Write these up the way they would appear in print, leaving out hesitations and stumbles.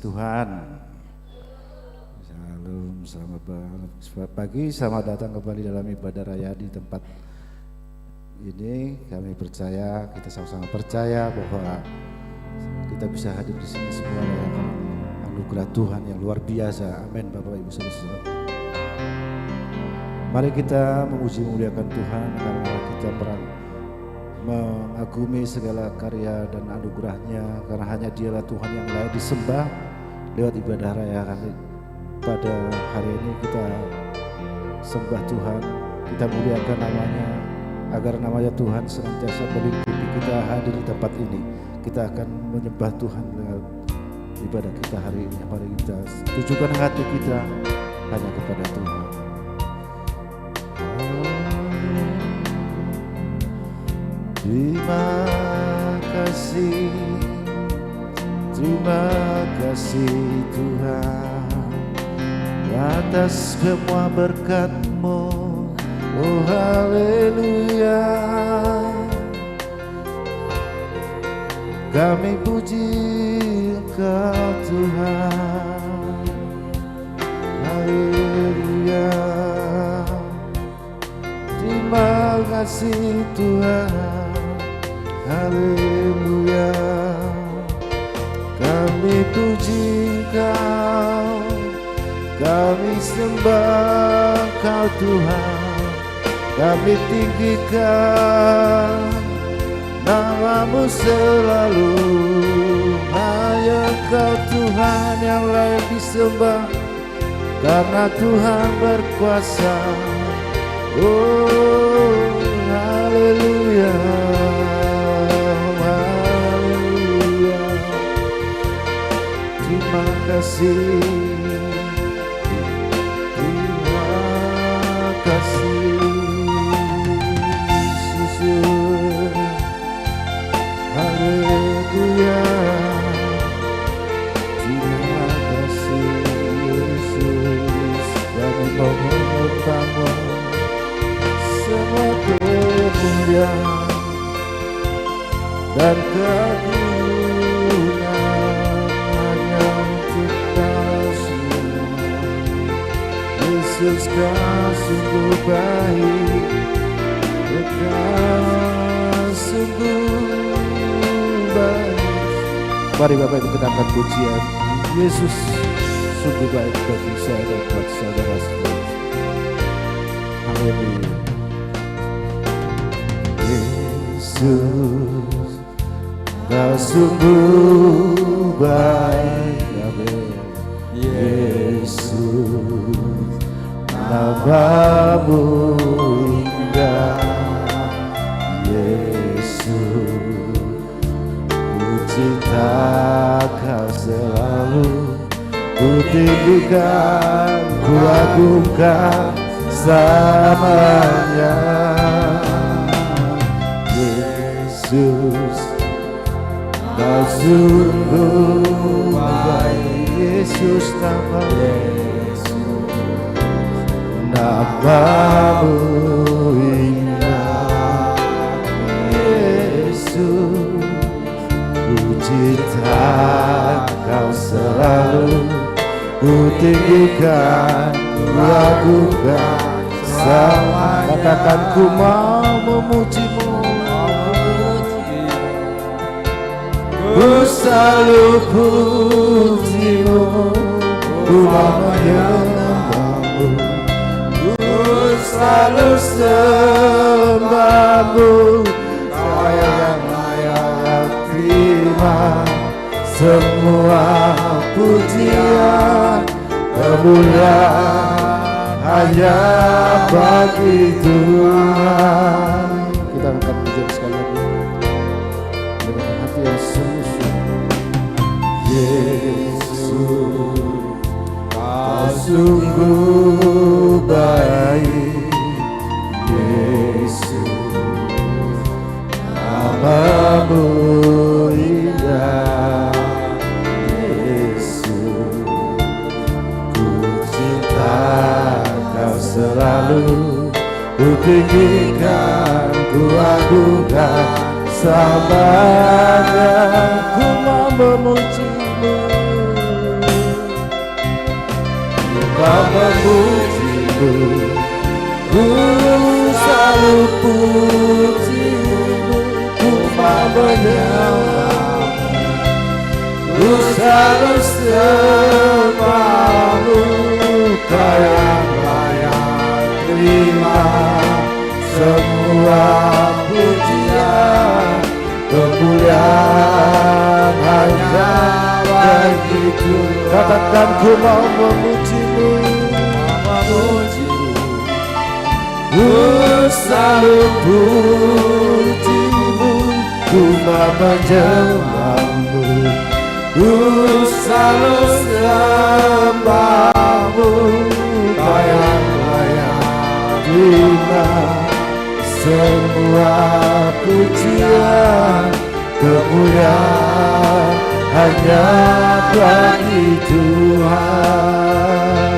Tuhan. Shalom, selamat pagi, selamat datang kembali dalam ibadah raya di tempat ini. Kami percaya, kita sama-sama percaya bahwa kita bisa hadir di sini semua dalam anugerah Tuhan yang luar biasa. Amin, Bapak Ibu Saudara. Mari kita memuji memuliakan Tuhan karena kita mengagumi segala karya dan anugerahnya, karena hanya Dialah Tuhan yang layak disembah lewat ibadah raya kami. Pada hari ini kita sembah Tuhan, kita muliakan namanya, agar namanya Tuhan senantiasa melingkupi kita hadir di tempat ini. Kita akan menyembah Tuhan lewat ibadah kita hari ini. Mari kita tujukan hati kita hanya kepada Tuhan. Terima kasih Tuhan atas semua berkat-Mu. Oh haleluya, kami puji Engkau Tuhan. Haleluya, terima kasih Tuhan. Haleluya, kami puji Engkau, kami sembah Engkau Tuhan, kami tinggikan nama-Mu selalu. Hanya Engkau Tuhan yang layak disembah, karena Tuhan berkuasa. Oh haleluya, terima kasih, terima kasih Yesus. Haleluya, terima kasih Yesus. Kami memohon-Mu semua kemuliaan dan Yesus, Kau sungguh baik, Kau sungguh baik. Mari Bapak Ibu kita angkat pujian. Yesus sungguh baik bagi saya dan buat saudara sekalian. Haleluya. Yesus, Kau sungguh baik. Yesus, nama-Mu indah. Yesus, ku cinta Kau selalu, ku tinggikan, ku agungkan selamanya. Yesus, Kau sungguh baik. Yesus, nama-Mu indah. Yesus, ku cinta Kau selalu, ku tinggikan, ku agungkan selamanya. Katakan, ku mau memuji-Mu, ku selalu puji-Mu, ku mau menyembah-Mu, ku selalu sembah-Mu. Kau yang layak terima semua pujian, kemuliaan hanya bagi Tuhan. Kita angkat pujian sekali lagi dengan hati yang sungguh-sungguh. Yesus, Kau sungguh baik. Yesus, nama-Mu indah. Yesus, ku cinta Kau selalu, ku tinggikan, ku agungkan selamanya. Ku mau memuji-Mu, rajaku, ku selalu pujimu, ku mau menyembahmu, ku selalu sembahmu. Kau yang layak terima semua pujian, kemuliaan hanya bagi Tuhan. Katakan ku mau memujimu, ku selalu pujimu, ku mau menyembahmu, ku selalu sembahmu. Kau yang layak terima semua pujian, kemuliaan hanya bagi Tuhan.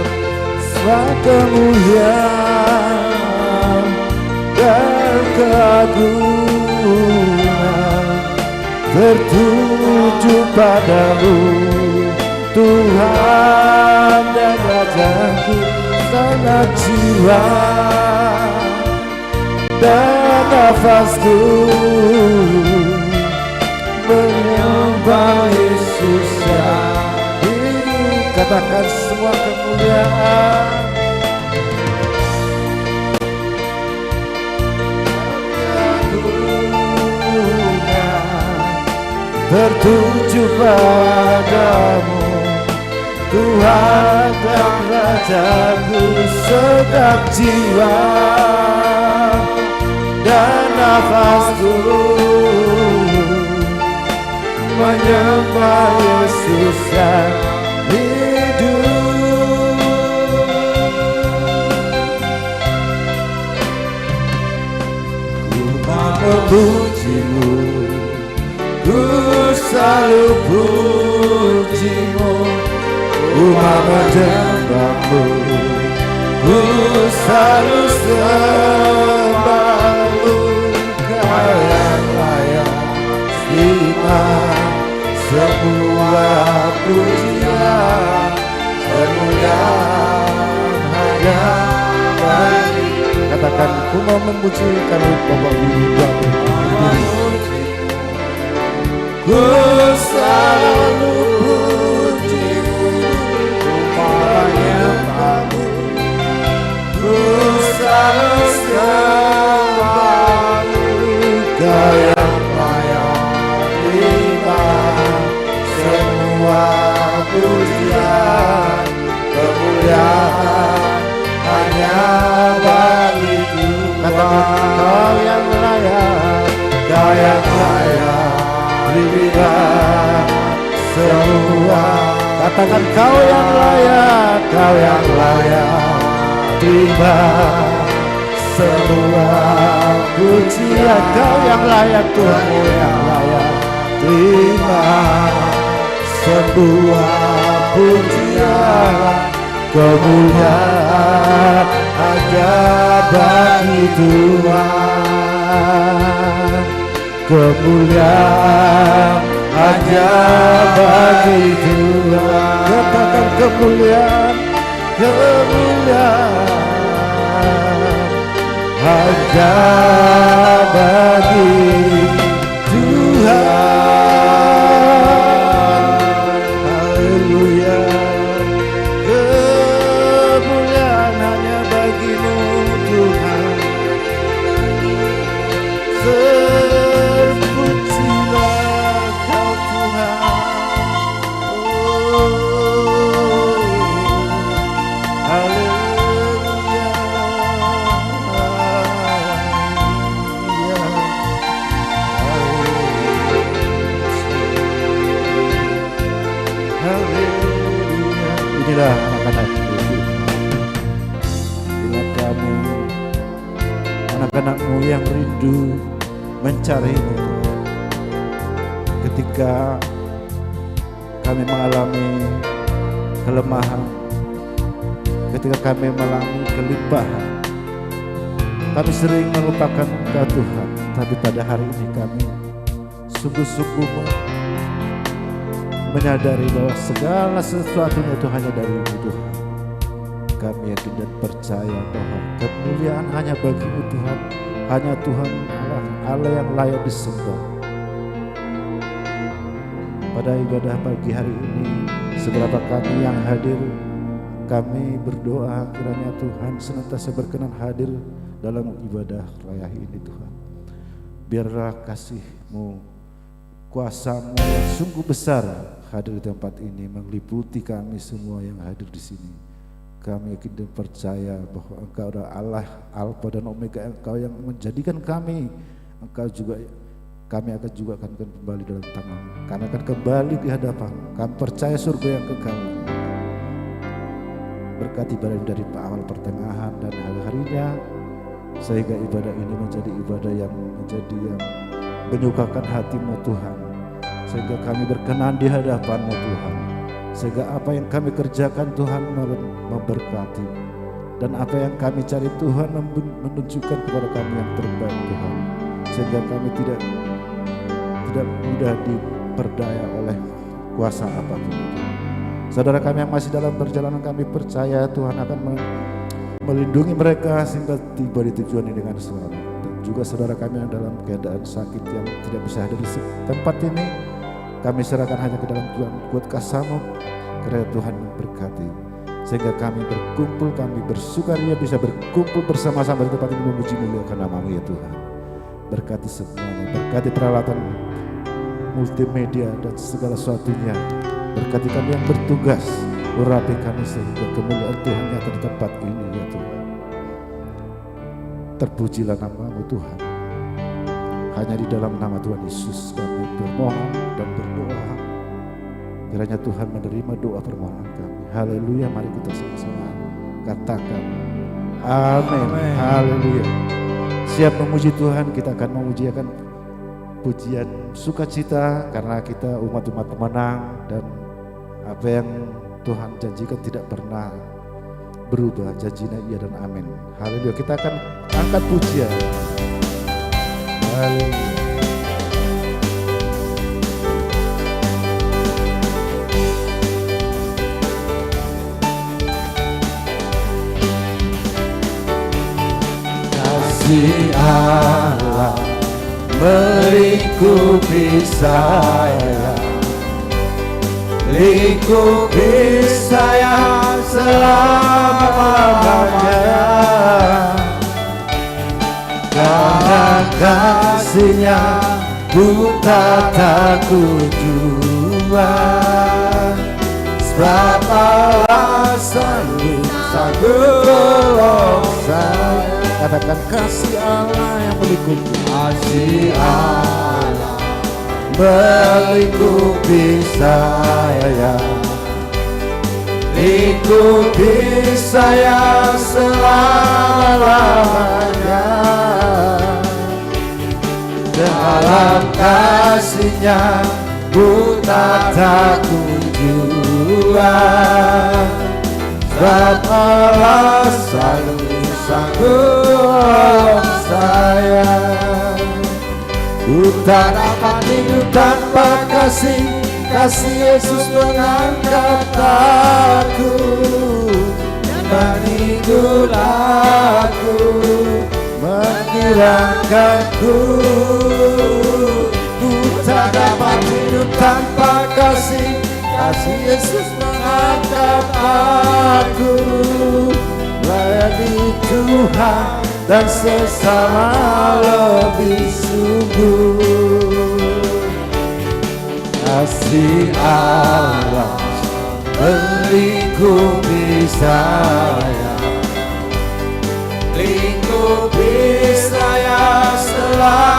Semua kemuliaan dan keagungan tertuju padamu, Tuhan dan Rajaku. Sangat jiwa dan nafasku menyembah Yesus yang hidup. Katakan semua kemuliaan, tertuju padamu, Tuhan dan Rajaku. Segap jiwa dan nafasku menyembah Yesus yang hidup. Ku mau memujimu, ku selalu pujimu, ku mau menyembahmu, ku selalu sembahmu. Kau yang layak terima semua pujian, kemuliaan hanya bagi. Katakan ku mau memuji karena Bapa Ibu. Ku selalu pujimu, ku menyembahmu, ku selalu sembahmu. Kau yang layak terima semua pujian, kemuliaan hanya bagi Tuhan. Kau yang layak, kau yang layak terima semua. Katakan kau yang layak, kau yang layak terima semua pujian. Kau yang layak, Tuhanmu yang layak terima semua pujian, kemuliaan hanya bagi Tuhan. Kemuliaan hanya bagi Tuhan. Katakan kemuliaan, kemuliaan hanya bagi Tuhan. Haleluya. Kemuliaan hanya bagimu Tuhan. Terpujilah Kau Tuhan. Haleluya. Haleluya. Inilah anak-anak Tuhan. Bila kami anak-anakmu yang rindu mencari-Mu, ketika kami mengalami kelemahan, ketika kami mengalami kelimpahan, kami sering melupakan Engkau Tuhan. Tapi pada hari ini kami sungguh-sungguh menyadari bahwa segala sesuatunya itu hanya dari-Mu Tuhan. kami yakin dan percaya bahwa kemuliaan hanya bagi-Mu Tuhan. Hanya Tuhan Allah yang layak disembah. Pada ibadah pagi hari ini, seberapa kami yang hadir, kami berdoa kiranya Tuhan senantiasa berkenan hadir dalam ibadah raya ini Tuhan. Biarlah kasih-Mu, kuasa-Mu yang sungguh besar hadir di tempat ini, meliputi kami semua yang hadir di sini. Kami yakin dan percaya bahwa Engkau adalah Allah Alfa dan Omega, Engkau yang menjadikan kami. Engkau juga, kami akan juga akan kembali dalam tangan-Mu. Kami akan kembali di hadapan. Kami percaya surga yang kekal. Berkati ibadah dari awal pertengahan dan hari-harinya, sehingga ibadah ini menjadi ibadah yang menyukakan hati-Mu Tuhan, sehingga kami berkenan di hadapan-Mu Tuhan, sehingga apa yang kami kerjakan Tuhan memberkati, dan apa yang kami cari Tuhan menunjukkan kepada kami yang terbaik Tuhan, sehingga kami tidak mudah diperdaya oleh kuasa apapun. Saudara kami yang masih dalam perjalanan, kami percaya Tuhan akan melindungi mereka sehingga tiba di tujuan ini dengan selamat. Dan juga saudara kami yang dalam keadaan sakit yang tidak bisa hadir di tempat ini, kami serahkan hanya ke dalam Tuhan kuat kasih-Mu, kiranya Tuhan memberkati, sehingga kami berkumpul, kami bersukaria bisa berkumpul bersama-sama di tempat ini memuji muliakan nama-Mu ya Tuhan. Berkati semuanya, berkati peralatan multimedia dan segala sesuatunya. Berkati kami yang bertugas, urapi kami sehingga kemuliaan Tuhan nyata di tempat ini ya Tuhan. Terpujilah nama-Mu Tuhan. Hanya di dalam nama Tuhan Yesus kami bermohon dan berdoa. Kiranya Tuhan menerima doa permohonan kami. Haleluya, mari kita sama-sama katakan amin. Haleluya. Siap memuji Tuhan, kita akan memujikan pujian sukacita karena kita umat-umat pemenang, dan apa yang Tuhan janjikan tidak pernah berubah, janjinya iya dan amin. Haleluya, kita akan angkat pujian. Haleluya. Kasih Allah melingkupi saya, lingkupi saya selamanya. Karena kasih-Nya ku tak takut jua, sebab Allah sanggup saya. Katakan kasih Allah yang melingkupi, kasih Allah melingkupi saya, lingkupi saya selamanya. Dalam kasih-Nya ku tak takut jua, sebab Allah sanggup saya. Ku tak dapat hidup tanpa kasih Yesus mengangkat aku, menghibur aku, menghilangkanku. Ku tak dapat hidup tanpa kasih Yesus mengangkat aku. Layani Tuhan dan sesama lebih sungguh. Kasih Allah melingkupi saya, lingkupi saya selamanya.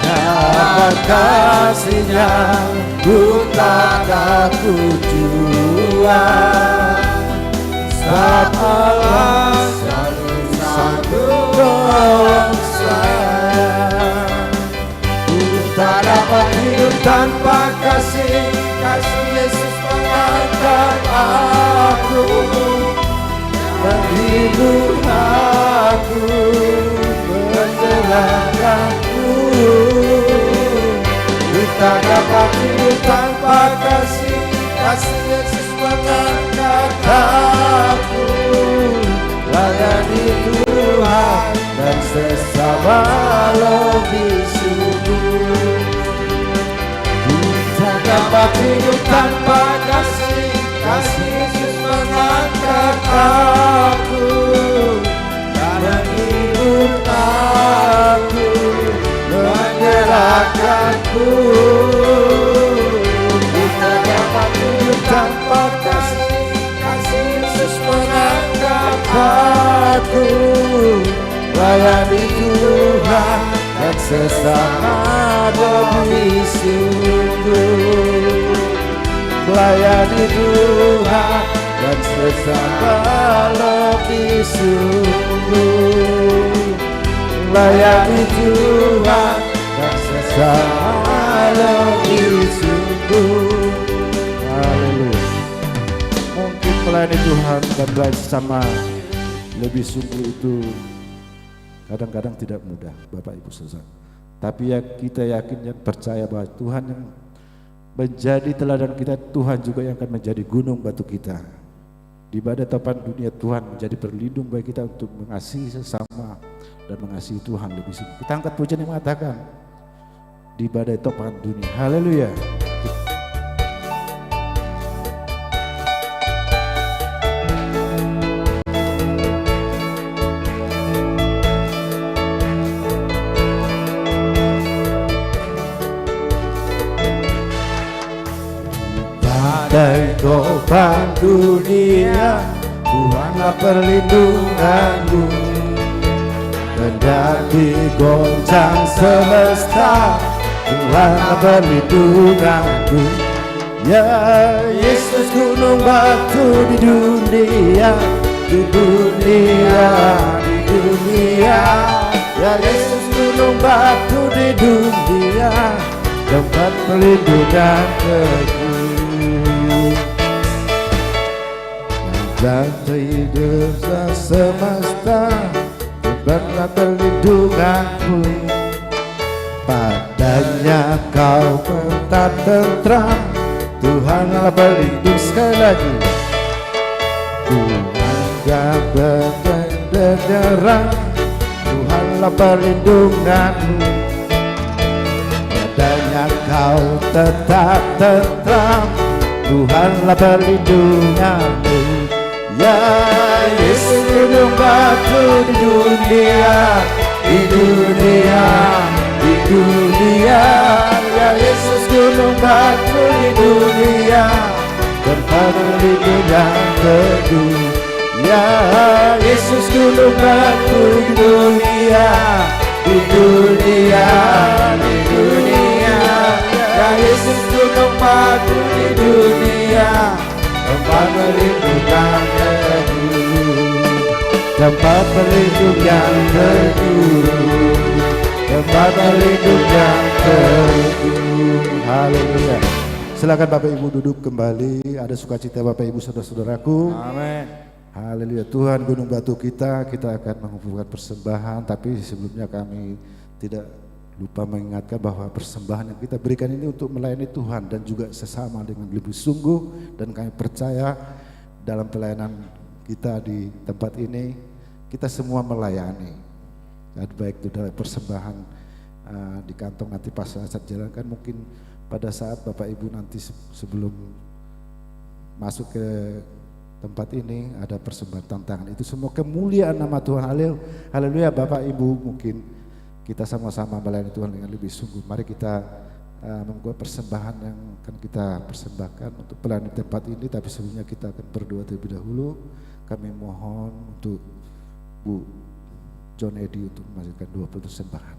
Karena kasih-Nya ku tak takut jua, sebab Allah sanggup saya. Ku tak dapat hidup tanpa kasih Yesus mengangkat aku, menghibur aku, menyenangkanku. Ku tak dapat hidup tanpa kasih kasih Yesus mengangkat aku. Layani Tuhan dan sesama lebih sungguh. Ku tak dapat hidup tanpa kasih, kasih Yesus mengangkat aku. Karena hidup aku menyerahkanku. Ku tak dapat hidup tanpa kasih, kasih Yesus mengangkat aku. Layani Tuhan dan sesama demi sungguh. Layani Tuhan dan sesama lebih sungguh. Layani Tuhan dan sesama lebih sungguh. Haleluya. Mungkin melayani Tuhan dan melayani sesama lebih sungguh itu kadang-kadang tidak mudah, Bapak Ibu Saudara. Tapi ya kita yakin dan percaya bahwa Tuhan yang menjadi teladan kita, Tuhan juga yang akan menjadi gunung batu kita. Di badai topan dunia Tuhan menjadi berlindung bagi kita untuk mengasihi sesama dan mengasihi Tuhan lebih sungguh. Kita angkat pujian yang mengatakan di badai topan dunia. Haleluya. Badai topan dunia, Tuhanlah perlindunganmu. Kendati goncang semesta, Tuhanlah perlindunganku. Ya Yesus gunung batu di dunia, di dunia, di dunia. Ya Yesus gunung batu di dunia, tempat perlindungan teguh. Dan hidup semesta, Tuhanlah perlindunganku. Padanya kau tetap tentram, Tuhanlah pelindung. Sekali lagi, Tuhan gak berderang, Tuhanlah perlindunganmu. Padanya kau tetap tentram, Tuhanlah perlindunganmu. Ya Yesus gunung batu di dunia, di dunia, di dunia. Ya Yesus gunung batu di dunia, tempat perlindungan teguh. Ya Yesus gunung batu di dunia, di dunia, di dunia. Ya Yesus gunung batu di dunia, tempat perlindungan teguh, tempat perlindungan teguh, tempat perlindungan teguh. Haleluya. Silakan Bapak Ibu duduk kembali. Ada sukacita Bapak Ibu saudara-saudaraku. Amin. Haleluya. Tuhan gunung batu kita akan mengumpulkan persembahan. Tapi sebelumnya kami tidak lupa mengingatkan bahwa persembahan yang kita berikan ini untuk melayani Tuhan dan juga sesama dengan lebih sungguh. Dan kami percaya dalam pelayanan kita di tempat ini, kita semua melayani. Dan baik itu dalam persembahan di kantong nanti pas saat jalankan, mungkin pada saat Bapak Ibu nanti sebelum masuk ke tempat ini ada persembahan tantangan. Itu semua kemuliaan nama Tuhan. Haleluya. Bapak Ibu, mungkin kita sama-sama melayani Tuhan dengan lebih sungguh. Mari kita membuat persembahan yang akan kita persembahkan untuk pelayanan tempat ini. Tapi sebelumnya kita akan berdoa terlebih dahulu. Kami mohon untuk Bu John Edi untuk memajukan dua persembahan.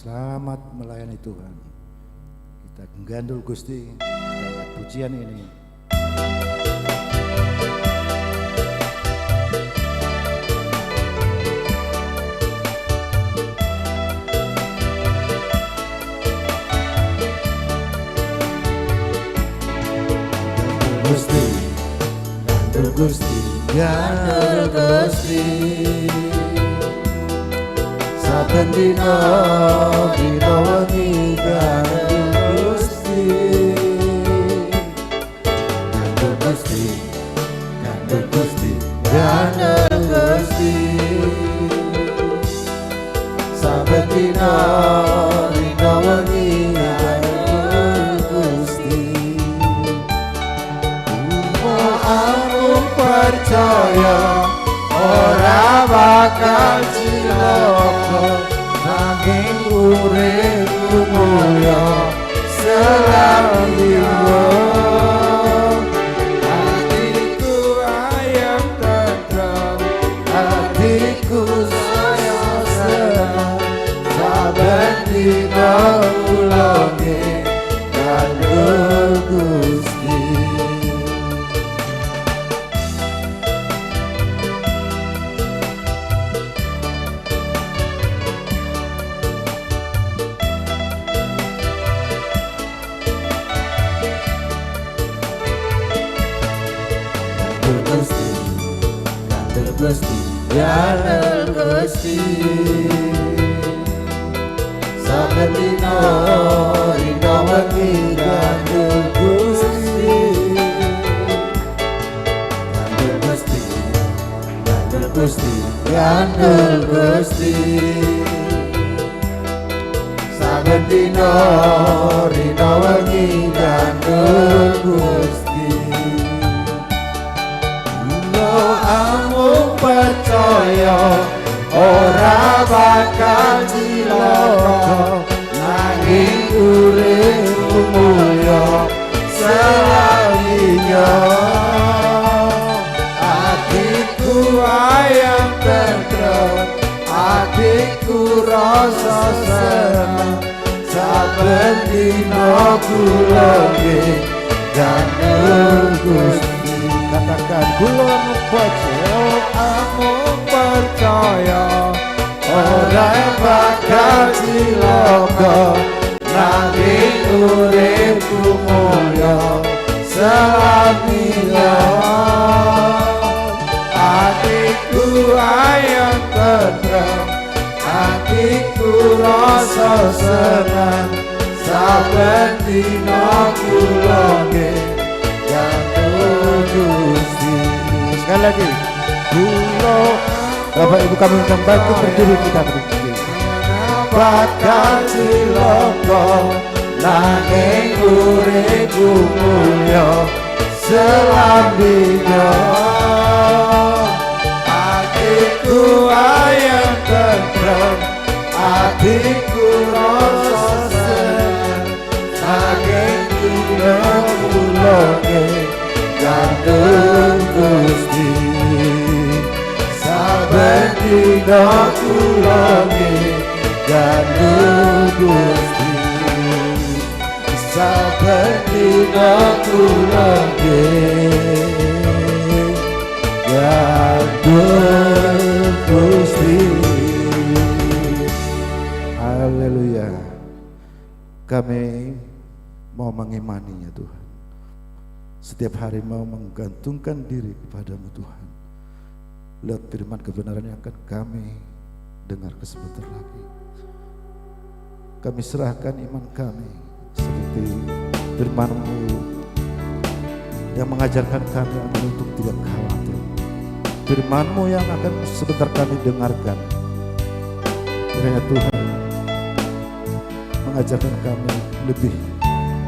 Selamat melayani Tuhan. Kita gandul Gusti, kita angkat pujian ini. Gusti, gandul Gusti, gandul Gusti. Saben dina wengi gandul Gusti, gandul Gusti, gandul Gusti, gandul Gusti. Saben dina wengi gandul Gusti. Aku percaya ora bakal cilaka, nanging uripku mulya selambio. Hatiku ayam tentrem, hatiku saya senang. Saben dina kula gandul Gusti. Gusti, gandul Gusti. Saben dina wengi gandul Gusti. Gandul Gusti, gandul Gusti, gandul Gusti. Saben dina wengi gandul Gusti. Aku percaya ora bakal cilaka, nanging uripku mulya selambio. Hatiku ayam tentrem, hatiku rasa senang. Saben dina kula gandul Gusti. Katakan kula percaya ora bakal cilaka, nanging uripku mulya selambio. Hatiku ayam tentrem, hatiku rasa senang. Saben dina kula gandul Gusti. Sekali lagi, kula Bapak Ibu kami undang bantu berdiri, kita berdiri. Bakal cilaka, nanging uripku mulya selambio. Hatiku ayam tentrem, hatiku rasa senang. Nanging kula gandul Gusti. Saben dina kula gandul Gusti. Saben dina kula gandul Gusti. Haleluya. Kami mau mengimaninya Tuhan. Setiap hari mau menggantungkan diri kepadamu Tuhan. Lewat firman kebenaran yang akan kami dengar sebentar lagi. Kami serahkan iman kami seperti firman-Mu yang mengajarkan kami untuk tidak khawatir. Firman-Mu yang akan sebentar kami dengarkan. Kiranya Tuhan mengajarkan kami lebih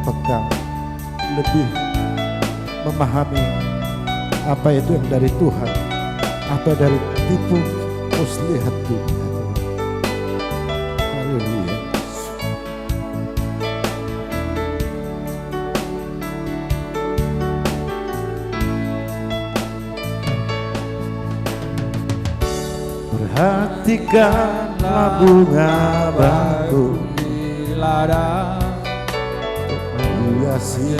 peka, lebih memahami apa itu yang dari Tuhan, apa dari tipu muslihat dunia. Haleluya. Berhati Perhatikanlah bunga bakung di ladang, hiasi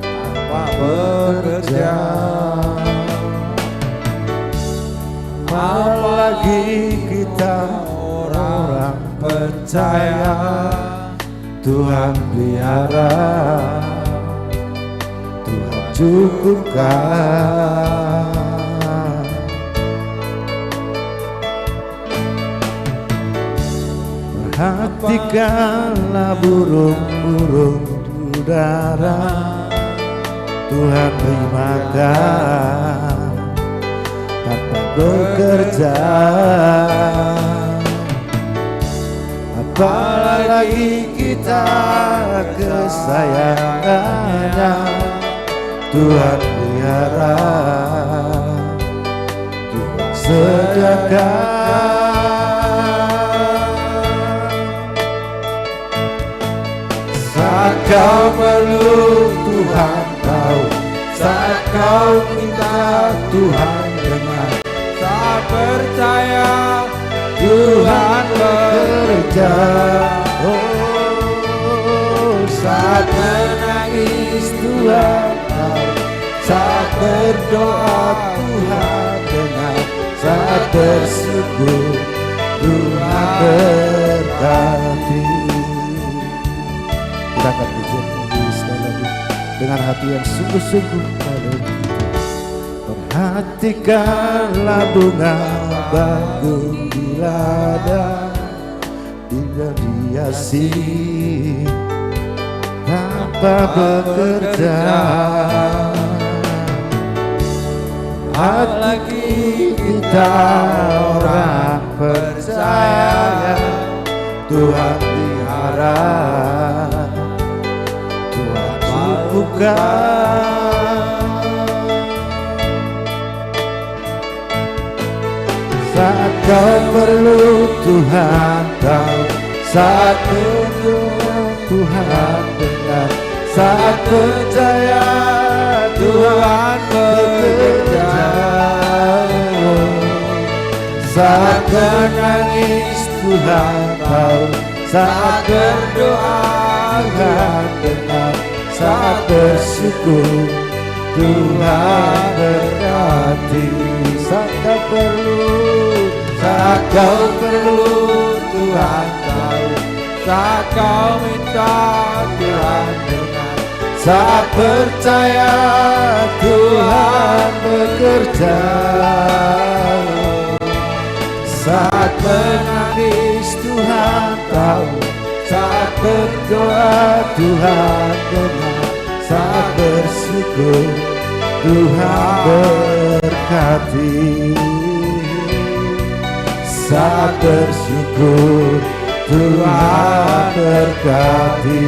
tanpa bekerja. Apalagi kita orang percaya, Tuhan pelihara, Tuhan cukupkan. Perhatikanlah burung-burung di udara, Tuhan beri makan tanpa bekerja. Apalagi kita kesayangannya, Tuhan pelihara, Tuhan sediakan. Saat kau perlu Tuhan tahu, saat kau minta Tuhan dengar, Saat percaya Tuhan bekerja. Oh, saat menangis Tuhan tahu, saat berdoa Tuhan dengar, saat bersyukur Tuhan berkati. Kita akan pujian ini sekali lagi dengan hati yang sungguh-sungguh. Perhatikanlah bunga bakung di ladang, tidak dihiasi tanpa bekerja. Apalagi kita orang percaya, Tuhan pelihara, Tuhan cukupkan. Saat kau perlu Tuhan tahu, saat berdoa Tuhan dengar, saat percaya Tuhan bekerja. Saat menangis Tuhan tahu, saat berdoa Tuhan dengar, saat bersyukur Tuhan berkati. Saat kau perlu Tuhan tahu, saat kau minta Tuhan dengar, saat percaya Tuhan bekerja. Saat menangis Tuhan tahu, saat berdoa Tuhan dengar, saat bersyukur Tuhan berkati. Saat bersyukur Tuhan berkati.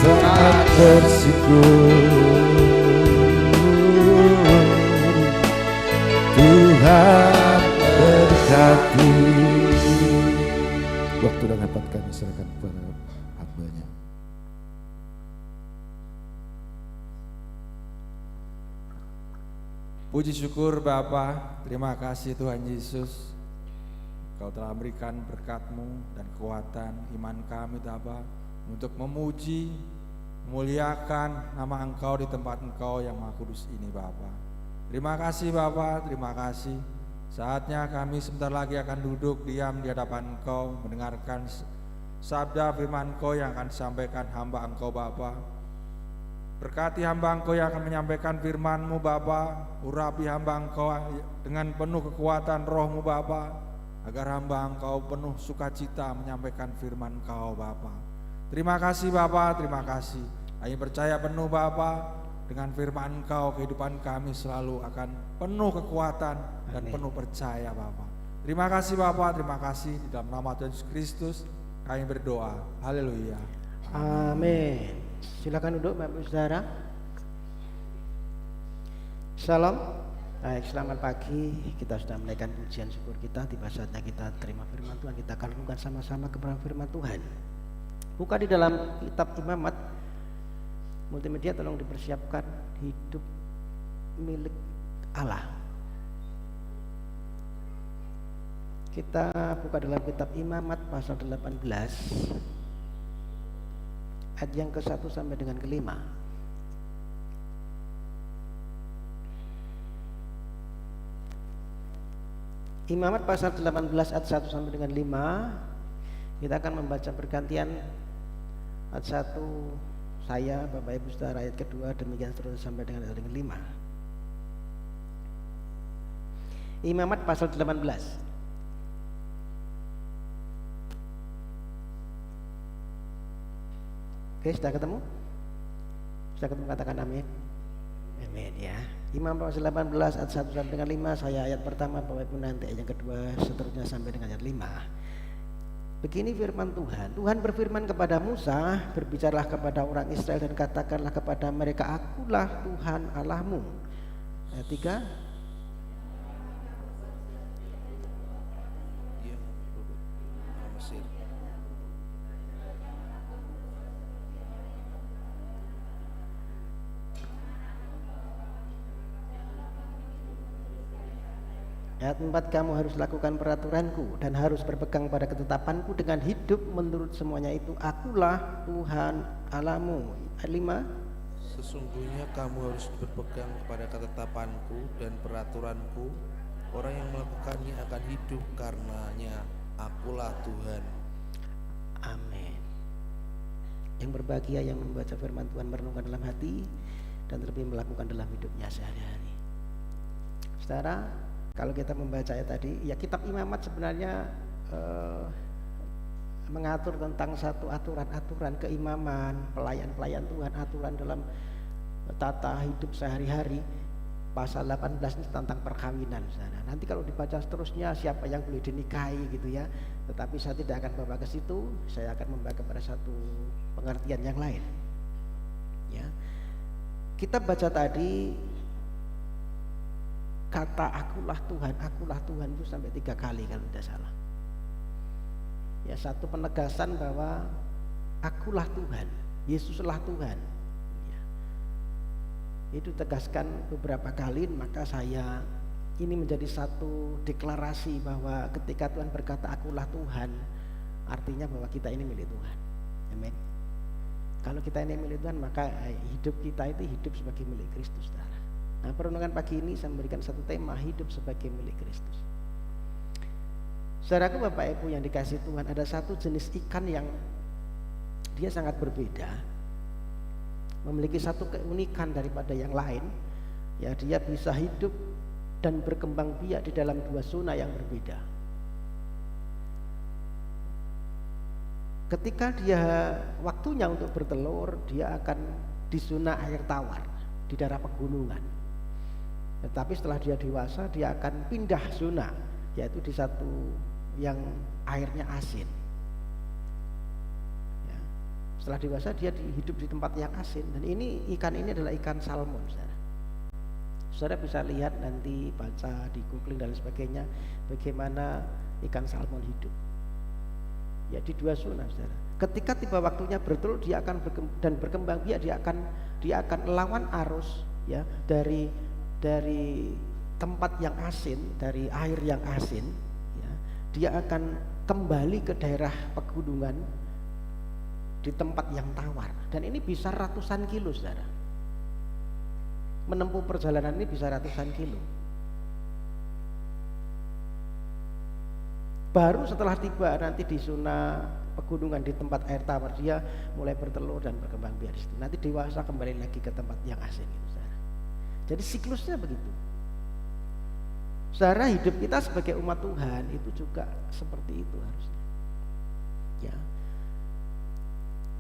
Saat bersyukur Tuhan berkati. Waktu dan dapat kami serahkan kepada hamba-Nya. Puji syukur Bapa, terima kasih Tuhan Yesus. Kau telah berikan berkat-Mu dan kekuatan iman kami Bapa untuk memuji, memuliakan nama Engkau di tempat Engkau yang Maha Kudus ini Bapa. Terima kasih Bapa, terima kasih. Saatnya kami sebentar lagi akan duduk diam di hadapan Engkau, mendengarkan sabda firman Engkau yang akan disampaikan hamba Engkau Bapa. Berkati hamba Engkau yang akan menyampaikan firman-Mu Bapa, urapi hamba Engkau dengan penuh kekuatan roh-Mu Bapa, agar hamba Engkau penuh sukacita menyampaikan firman Engkau Bapa. Terima kasih Bapa, terima kasih. Kami percaya penuh Bapa, dengan firman Engkau kehidupan kami selalu akan penuh kekuatan dan penuh percaya Bapa. Terima kasih Bapa, terima kasih. Di dalam nama Tuhan Yesus Kristus kami berdoa. Haleluya. Amin. Silakan duduk Bapak Ibu Saudara. Shalom. Baik, selamat pagi. Kita sudah menaikkan pujian syukur kita. Tiba saatnya kita terima firman Tuhan. Kita akan lakukan sama-sama kebenaran firman Tuhan. Buka di dalam kitab Imamat. Multimedia tolong dipersiapkan. Hidup milik Allah. Kita buka dalam kitab Imamat pasal 18 ayat yang ke-1 sampai dengan ke-5. Imamat pasal 18 ayat 1 sampai dengan 5. Kita akan membaca bergantian ayat 1 saya, Bapak Ibu Saudara, ayat kedua, demikian seterusnya sampai dengan ayat yang 5. Imamat pasal 18. Oke, sudah ketemu? Sudah ketemu, katakan amin. Amin ya. Imam pasal 18 ayat 1 sampai dengan 5. Saya ayat pertama, Bapak Ibu nanti ayat yang kedua, seterusnya sampai dengan ayat 5. Begini firman Tuhan. Tuhan berfirman kepada Musa, berbicaralah kepada orang Israel dan katakanlah kepada mereka, Akulah Tuhan Allahmu. Ayat 3. Ayat 4, kamu harus lakukan peraturanku dan harus berpegang pada ketetapanku dengan hidup menurut semuanya itu. Akulah Tuhan Allahmu. Ayat 5, sesungguhnya kamu harus berpegang kepada ketetapanku dan peraturanku. Orang yang melakukannya akan hidup karenanya. Akulah Tuhan. Amin. Yang berbahagia yang membaca firman Tuhan, merenungkan dalam hati dan terlebih melakukan dalam hidupnya sehari-hari. Saudara, kalau kita membaca tadi, ya kitab Imamat sebenarnya mengatur tentang satu aturan-aturan keimaman, pelayan-pelayan Tuhan, aturan dalam tata hidup sehari-hari. Pasal 18 ini tentang perkawinan, saudara. Nanti kalau dibaca seterusnya siapa yang boleh dinikahi gitu ya. Tetapi saya tidak akan bawa ke situ, saya akan membawa kepada satu pengertian yang lain. Ya. Kita baca tadi kata akulah Tuhan itu sampai 3 kali kalau tidak salah. Ya, satu penegasan bahwa akulah Tuhan, Yesuslah Tuhan. Ya. Itu tegaskan beberapa kali, maka saya ini menjadi satu deklarasi bahwa ketika Tuhan berkata akulah Tuhan, artinya bahwa kita ini milik Tuhan. Amin. Kalau kita ini milik Tuhan, maka hidup kita itu hidup sebagai milik Kristus. Nah, perenungan pagi ini saya memberikan satu tema, hidup sebagai milik Kristus. Saudaraku, Bapak Ibu yang dikasihi Tuhan, ada satu jenis ikan yang dia sangat berbeda, memiliki satu keunikan daripada yang lain. Ya, dia bisa hidup dan berkembang biak di dalam 2 zona yang berbeda. Ketika dia waktunya untuk bertelur, dia akan di zona air tawar, di daerah pegunungan. Tetapi setelah dia dewasa, dia akan pindah zona, yaitu di satu yang airnya asin. Ya. Setelah dewasa dia hidup di tempat yang asin. Dan ikan ini adalah ikan salmon, saudara. Saudara bisa lihat nanti, baca di googling dan sebagainya, bagaimana ikan salmon hidup. Ya, di 2 zona, saudara. Ketika tiba waktunya bertelur, dia akan berkembang biak, dia akan lawan arus, ya, dari tempat yang asin, dari air yang asin, ya, dia akan kembali ke daerah pegunungan di tempat yang tawar. Dan ini bisa ratusan kilo, saudara. Menempuh perjalanan ini bisa ratusan kilo. Baru setelah tiba nanti di zona pegunungan di tempat air tawar, dia mulai bertelur dan berkembang biak di situ. Nanti dewasa kembali lagi ke tempat yang asin itu, saudara. Jadi siklusnya begitu. Saudara, hidup kita sebagai umat Tuhan itu juga seperti itu harusnya. Ya.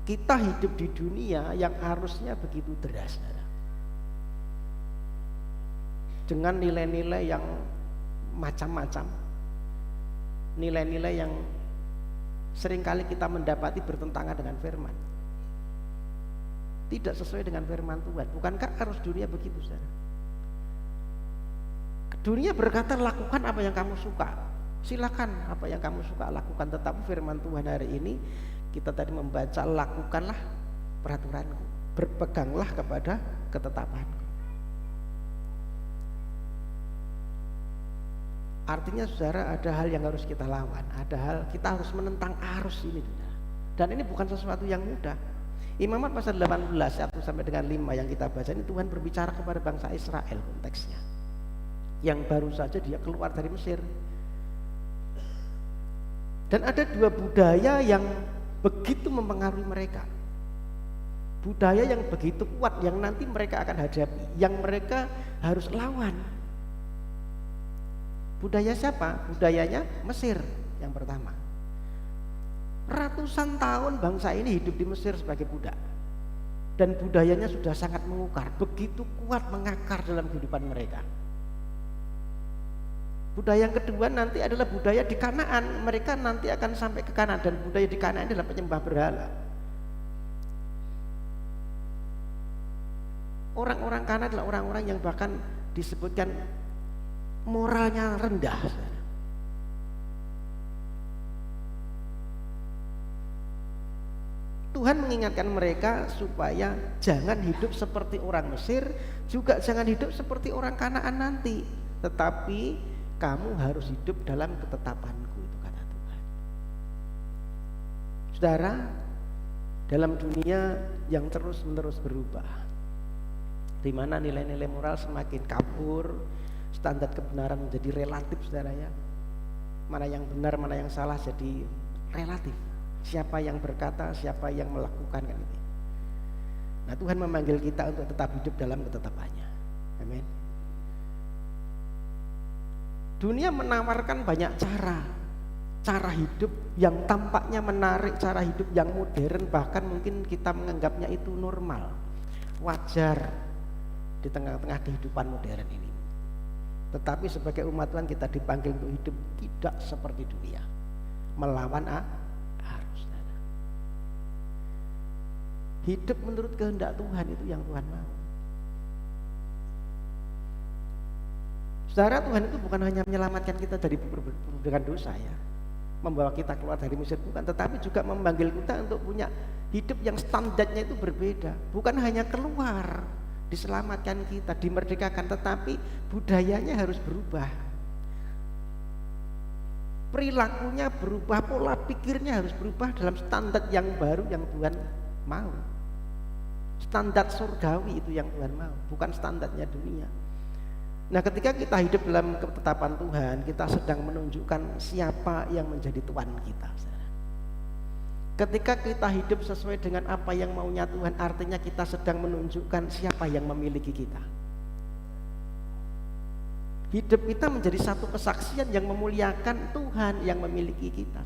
Kita hidup di dunia yang arusnya begitu deras, saudara. Dengan nilai-nilai yang macam-macam. Nilai-nilai yang seringkali kita mendapati bertentangan dengan firman. Tidak sesuai dengan firman Tuhan. Bukankah arus dunia begitu, saudara? Dunia berkata lakukan apa yang kamu suka. Silakan apa yang kamu suka lakukan. Tetapi firman Tuhan hari ini kita tadi membaca, lakukanlah peraturanku, berpeganglah kepada ketetapanku. Artinya saudara, ada hal yang harus kita lawan, ada hal kita harus menentang arus ini saudara. Dan ini bukan sesuatu yang mudah. Imamat pasal 18 1 sampai dengan 5 yang kita baca ini, Tuhan berbicara kepada bangsa Israel konteksnya, yang baru saja dia keluar dari Mesir. Dan ada dua budaya yang begitu mempengaruhi mereka, budaya yang begitu kuat yang nanti mereka akan hadapi, yang mereka harus lawan. Budaya siapa? Budayanya Mesir yang pertama. Ratusan tahun bangsa ini hidup di Mesir sebagai budak, dan budayanya sudah sangat mengukar, begitu kuat mengakar dalam kehidupan mereka. Budaya yang kedua nanti adalah budaya di Kanaan. Mereka nanti akan sampai ke Kanaan, dan budaya di Kanaan adalah penyembah berhala. Orang-orang Kanaan adalah orang-orang yang bahkan disebutkan moralnya rendah. Tuhan mengingatkan mereka supaya jangan hidup seperti orang Mesir, juga jangan hidup seperti orang Kanaan nanti, tetapi kamu harus hidup dalam ketetapanku, itu kata Tuhan. Saudara, dalam dunia yang terus-menerus berubah, di mana nilai-nilai moral semakin kabur, standar kebenaran menjadi relatif, saudara ya. Mana yang benar, mana yang salah jadi relatif. Siapa yang berkata, siapa yang melakukan, kan itu. Nah, Tuhan memanggil kita untuk tetap hidup dalam ketetapannya. Amin. Dunia menawarkan banyak cara hidup yang tampaknya menarik, cara hidup yang modern, bahkan mungkin kita menganggapnya itu normal, wajar di tengah-tengah kehidupan modern ini. Tetapi sebagai umat Tuhan kita dipanggil untuk hidup tidak seperti dunia, melawan arus. Hidup menurut kehendak Tuhan, itu yang Tuhan mau. Saudara, Tuhan itu bukan hanya menyelamatkan kita dari perbudakan dosa ya, membawa kita keluar dari Mesir, bukan, tetapi juga memanggil kita untuk punya hidup yang standarnya itu berbeda. Bukan hanya keluar, diselamatkan kita, dimerdekakan, tetapi budayanya harus berubah, perilakunya berubah, pola pikirnya harus berubah dalam standar yang baru yang Tuhan mau. Standar surgawi itu yang Tuhan mau, bukan standarnya dunia. Nah, ketika kita hidup dalam ketetapan Tuhan, kita sedang menunjukkan siapa yang menjadi Tuhan kita. Ketika kita hidup sesuai dengan apa yang maunya Tuhan, artinya kita sedang menunjukkan siapa yang memiliki kita. Hidup kita menjadi satu kesaksian yang memuliakan Tuhan yang memiliki kita.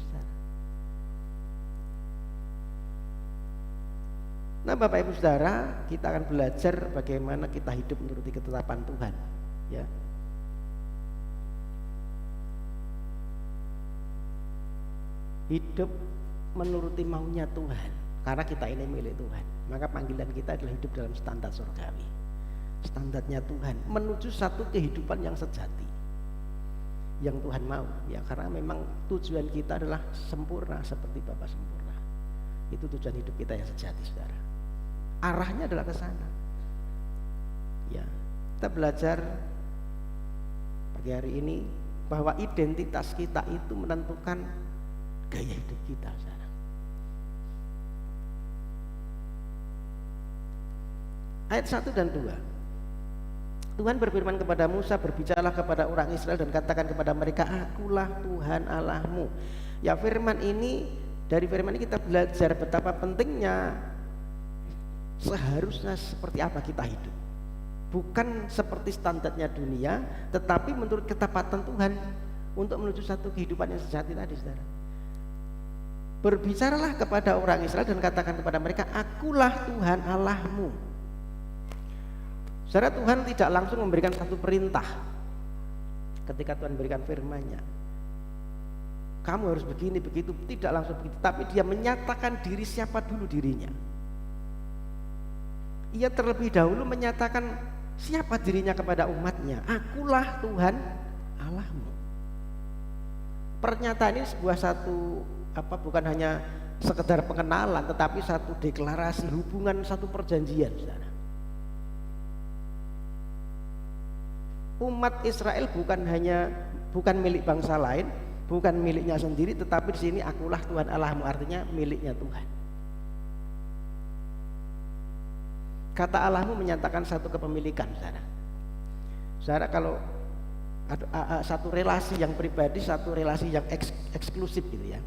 Nah, Bapak Ibu Saudara, kita akan belajar bagaimana kita hidup menuruti ketetapan Tuhan, ya. Hidup menuruti maunya Tuhan, karena kita ini milik Tuhan. Maka panggilan kita adalah hidup dalam standar surgawi, standarnya Tuhan, menuju satu kehidupan yang sejati yang Tuhan mau, ya. Karena memang tujuan kita adalah sempurna seperti Bapa sempurna. Itu tujuan hidup kita yang sejati, saudara. Arahnya adalah ke sana, ya. Kita belajar pagi hari ini bahwa identitas kita itu menentukan gaya hidup kita, saudara. Ayat 1 dan 2, Tuhan berfirman kepada Musa, berbicaralah kepada orang Israel dan katakan kepada mereka, akulah Tuhan Allahmu. Ya, firman ini, dari firman ini kita belajar betapa pentingnya seharusnya seperti apa kita hidup. Bukan seperti standarnya dunia, tetapi menurut ketepatan Tuhan untuk menuju satu kehidupan yang sejati tadi, saudara. Berbicaralah kepada orang Israel dan katakan kepada mereka, akulah Tuhan Allahmu. Saudara, Tuhan tidak langsung memberikan satu perintah ketika Tuhan memberikan firman-Nya. Kamu harus begini, begitu, tidak langsung begitu, tapi dia menyatakan diri siapa dulu dirinya. Ia terlebih dahulu menyatakan siapa dirinya kepada umatnya, akulah Tuhan Allahmu. Pernyataan ini sebuah satu bukan hanya sekedar pengenalan, tetapi satu deklarasi hubungan, satu perjanjian, saudara. Umat Israel bukan hanya bukan milik bangsa lain, bukan miliknya sendiri, tetapi di sini akulah Tuhan Allahmu, artinya miliknya Tuhan. Kata Allahmu menyatakan satu kepemilikan, saudara. Saudara, kalau satu relasi yang pribadi, satu relasi yang eksklusif gitu ya.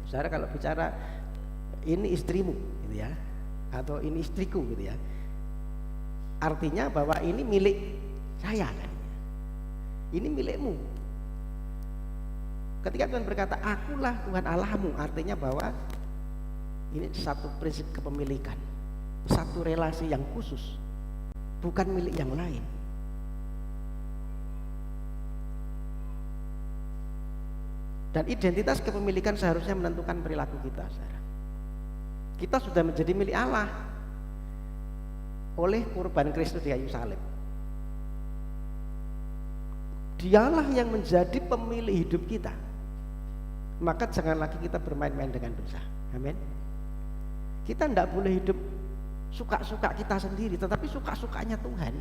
Saudara, kalau bicara ini istrimu gitu ya, atau ini istriku gitu ya, artinya bahwa ini milik saya kan, ini milikmu. Ketika Tuhan berkata akulah Tuhan Allahmu, artinya bahwa ini satu prinsip kepemilikan, satu relasi yang khusus, bukan milik yang lain. Dan identitas kepemilikan seharusnya menentukan perilaku kita, saudara. Kita sudah menjadi milik Allah oleh kurban Kristus di kayu salib. Dialah yang menjadi pemilik hidup kita. Maka jangan lagi kita bermain-main dengan dosa. Amin. Kita tidak boleh hidup suka-suka kita sendiri, tetapi suka-sukanya Tuhan.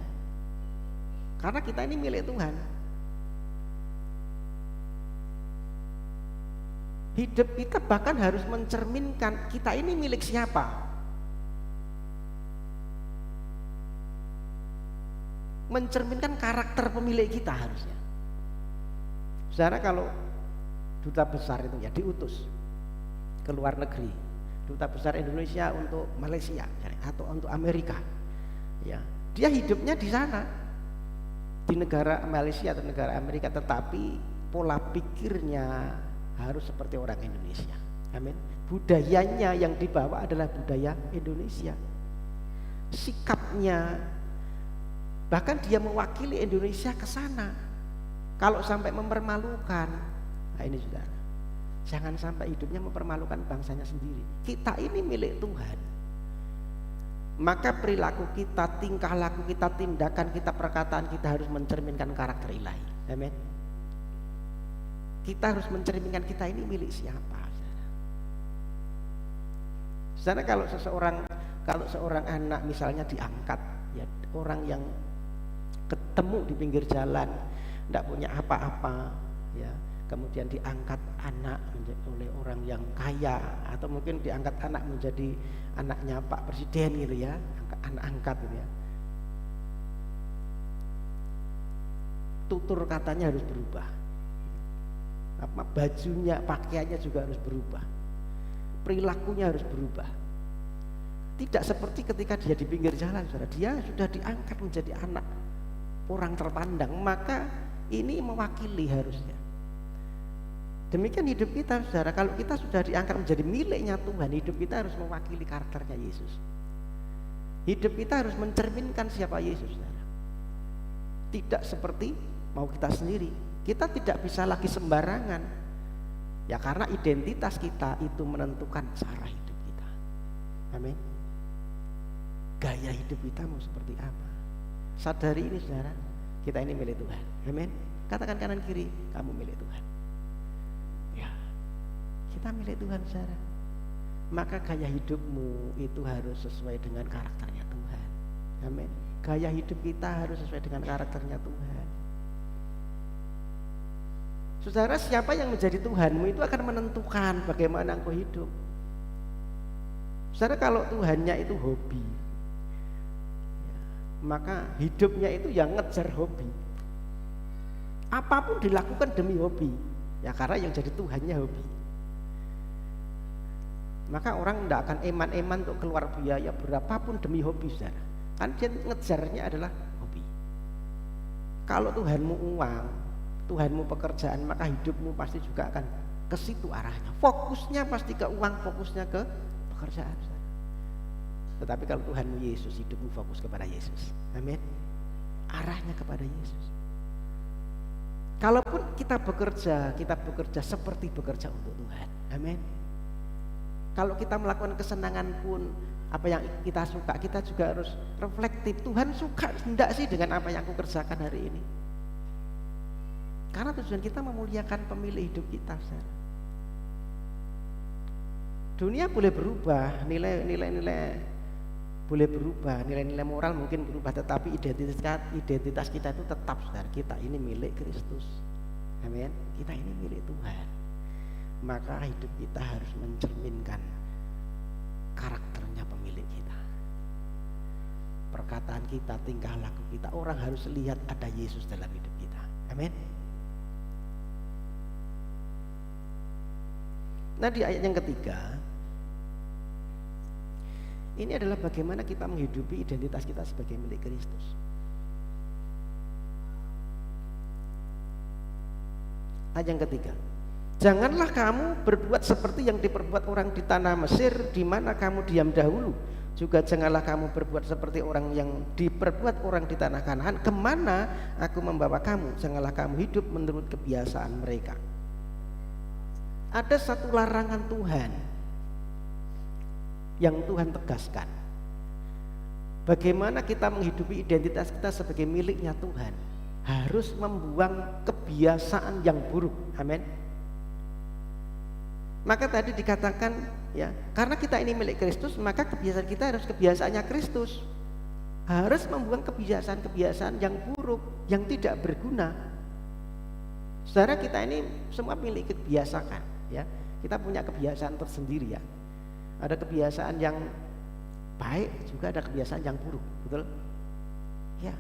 Karena kita ini milik Tuhan. Hidup kita bahkan harus mencerminkan kita ini milik siapa. Mencerminkan karakter pemilik kita harusnya. Saudara, kalau duta besar itu ya diutus ke luar negeri, duta besar Indonesia untuk Malaysia atau untuk Amerika, ya dia hidupnya di sana, di negara Malaysia atau negara Amerika, tetapi pola pikirnya harus seperti orang Indonesia. Amin. Budayanya yang dibawa adalah budaya Indonesia. Sikapnya, bahkan dia mewakili Indonesia ke sana. Kalau sampai mempermalukan, nah ini saudara, jangan sampai hidupnya mempermalukan bangsanya sendiri. Kita ini milik Tuhan. Maka perilaku kita, tingkah laku kita, tindakan kita, perkataan kita harus mencerminkan karakter ilahi. Amin. Kita harus mencerminkan kita ini milik siapa. Saudara, kalau seorang anak misalnya diangkat, ya orang yang ketemu di pinggir jalan, tidak punya apa-apa, ya kemudian diangkat anak oleh orang yang kaya, atau mungkin diangkat anak menjadi anaknya Pak Presiden gitu ya, anak angkat gitu ya. Tutur katanya harus berubah. Bajunya, pakaiannya juga harus berubah, perilakunya harus berubah. Tidak seperti ketika dia di pinggir jalan, saudara, dia sudah diangkat menjadi anak orang terpandang, maka ini mewakili harusnya. Demikian hidup kita, saudara, kalau kita sudah diangkat menjadi miliknya Tuhan, hidup kita harus mewakili karakternya Yesus. Hidup kita harus mencerminkan siapa Yesus, saudara. Tidak seperti mau kita sendiri. Kita tidak bisa lagi sembarangan, ya karena identitas kita itu menentukan cara hidup kita. Amin. Gaya hidup kita mau seperti apa? Sadari ini, saudara, kita ini milik Tuhan. Amin. Katakan kanan kiri, kamu milik Tuhan. Ya, kita milik Tuhan, saudara. Maka gaya hidupmu itu harus sesuai dengan karakternya Tuhan. Amin. Gaya hidup kita harus sesuai dengan karakternya Tuhan. Saudara, siapa yang menjadi Tuhanmu itu akan menentukan bagaimana engkau hidup. Saudara, kalau Tuhannya itu hobi, ya, maka hidupnya itu yang ngejar hobi. Apapun dilakukan demi hobi, ya karena yang jadi Tuhannya hobi. Maka orang tidak akan eman-eman untuk keluar biaya berapapun demi hobi, saudara. Kan dia ngejarnya adalah hobi. Kalau Tuhanmu uang, Tuhanmu pekerjaan, maka hidupmu pasti juga akan ke situ arahnya. Fokusnya pasti ke uang, fokusnya ke pekerjaan. Tetapi kalau Tuhanmu Yesus, hidupmu fokus kepada Yesus. Amin. Arahnya kepada Yesus. Kalaupun kita bekerja seperti bekerja untuk Tuhan. Amin. Kalau kita melakukan kesenangan pun, apa yang kita suka, kita juga harus reflektif. Tuhan suka enggak sih dengan apa yang aku kerjakan hari ini? Karena tujuan kita memuliakan pemilik hidup kita, saudara. Dunia boleh berubah, nilai-nilai boleh berubah, nilai-nilai moral mungkin berubah, tetapi identitas kita itu tetap, saudara. Kita ini milik Kristus. Amin. Kita ini milik Tuhan. Maka hidup kita harus mencerminkan karakternya pemilik kita. Perkataan kita, tingkah laku kita, orang harus lihat ada Yesus dalam hidup kita. Amin. Nah, di ayat yang ketiga, ini adalah bagaimana kita menghidupi identitas kita sebagai milik Kristus. Ayat yang ketiga, janganlah kamu berbuat seperti yang diperbuat orang di tanah Mesir, di mana kamu diam dahulu. Juga janganlah kamu berbuat seperti orang yang diperbuat orang di tanah Kanaan, kemana aku membawa kamu. Janganlah kamu hidup menurut kebiasaan mereka. Ada satu larangan Tuhan yang Tuhan tegaskan. Bagaimana kita menghidupi identitas kita sebagai miliknya Tuhan, harus membuang kebiasaan yang buruk. Amin. Maka tadi dikatakan ya, karena kita ini milik Kristus, maka kebiasaan kita harus kebiasaannya Kristus. Harus membuang kebiasaan-kebiasaan yang buruk, yang tidak berguna. Saudara, kita ini semua milik kebiasaan ya. Kita punya kebiasaan tersendiri ya. Ada kebiasaan yang baik, juga ada kebiasaan yang buruk, betul? Ya.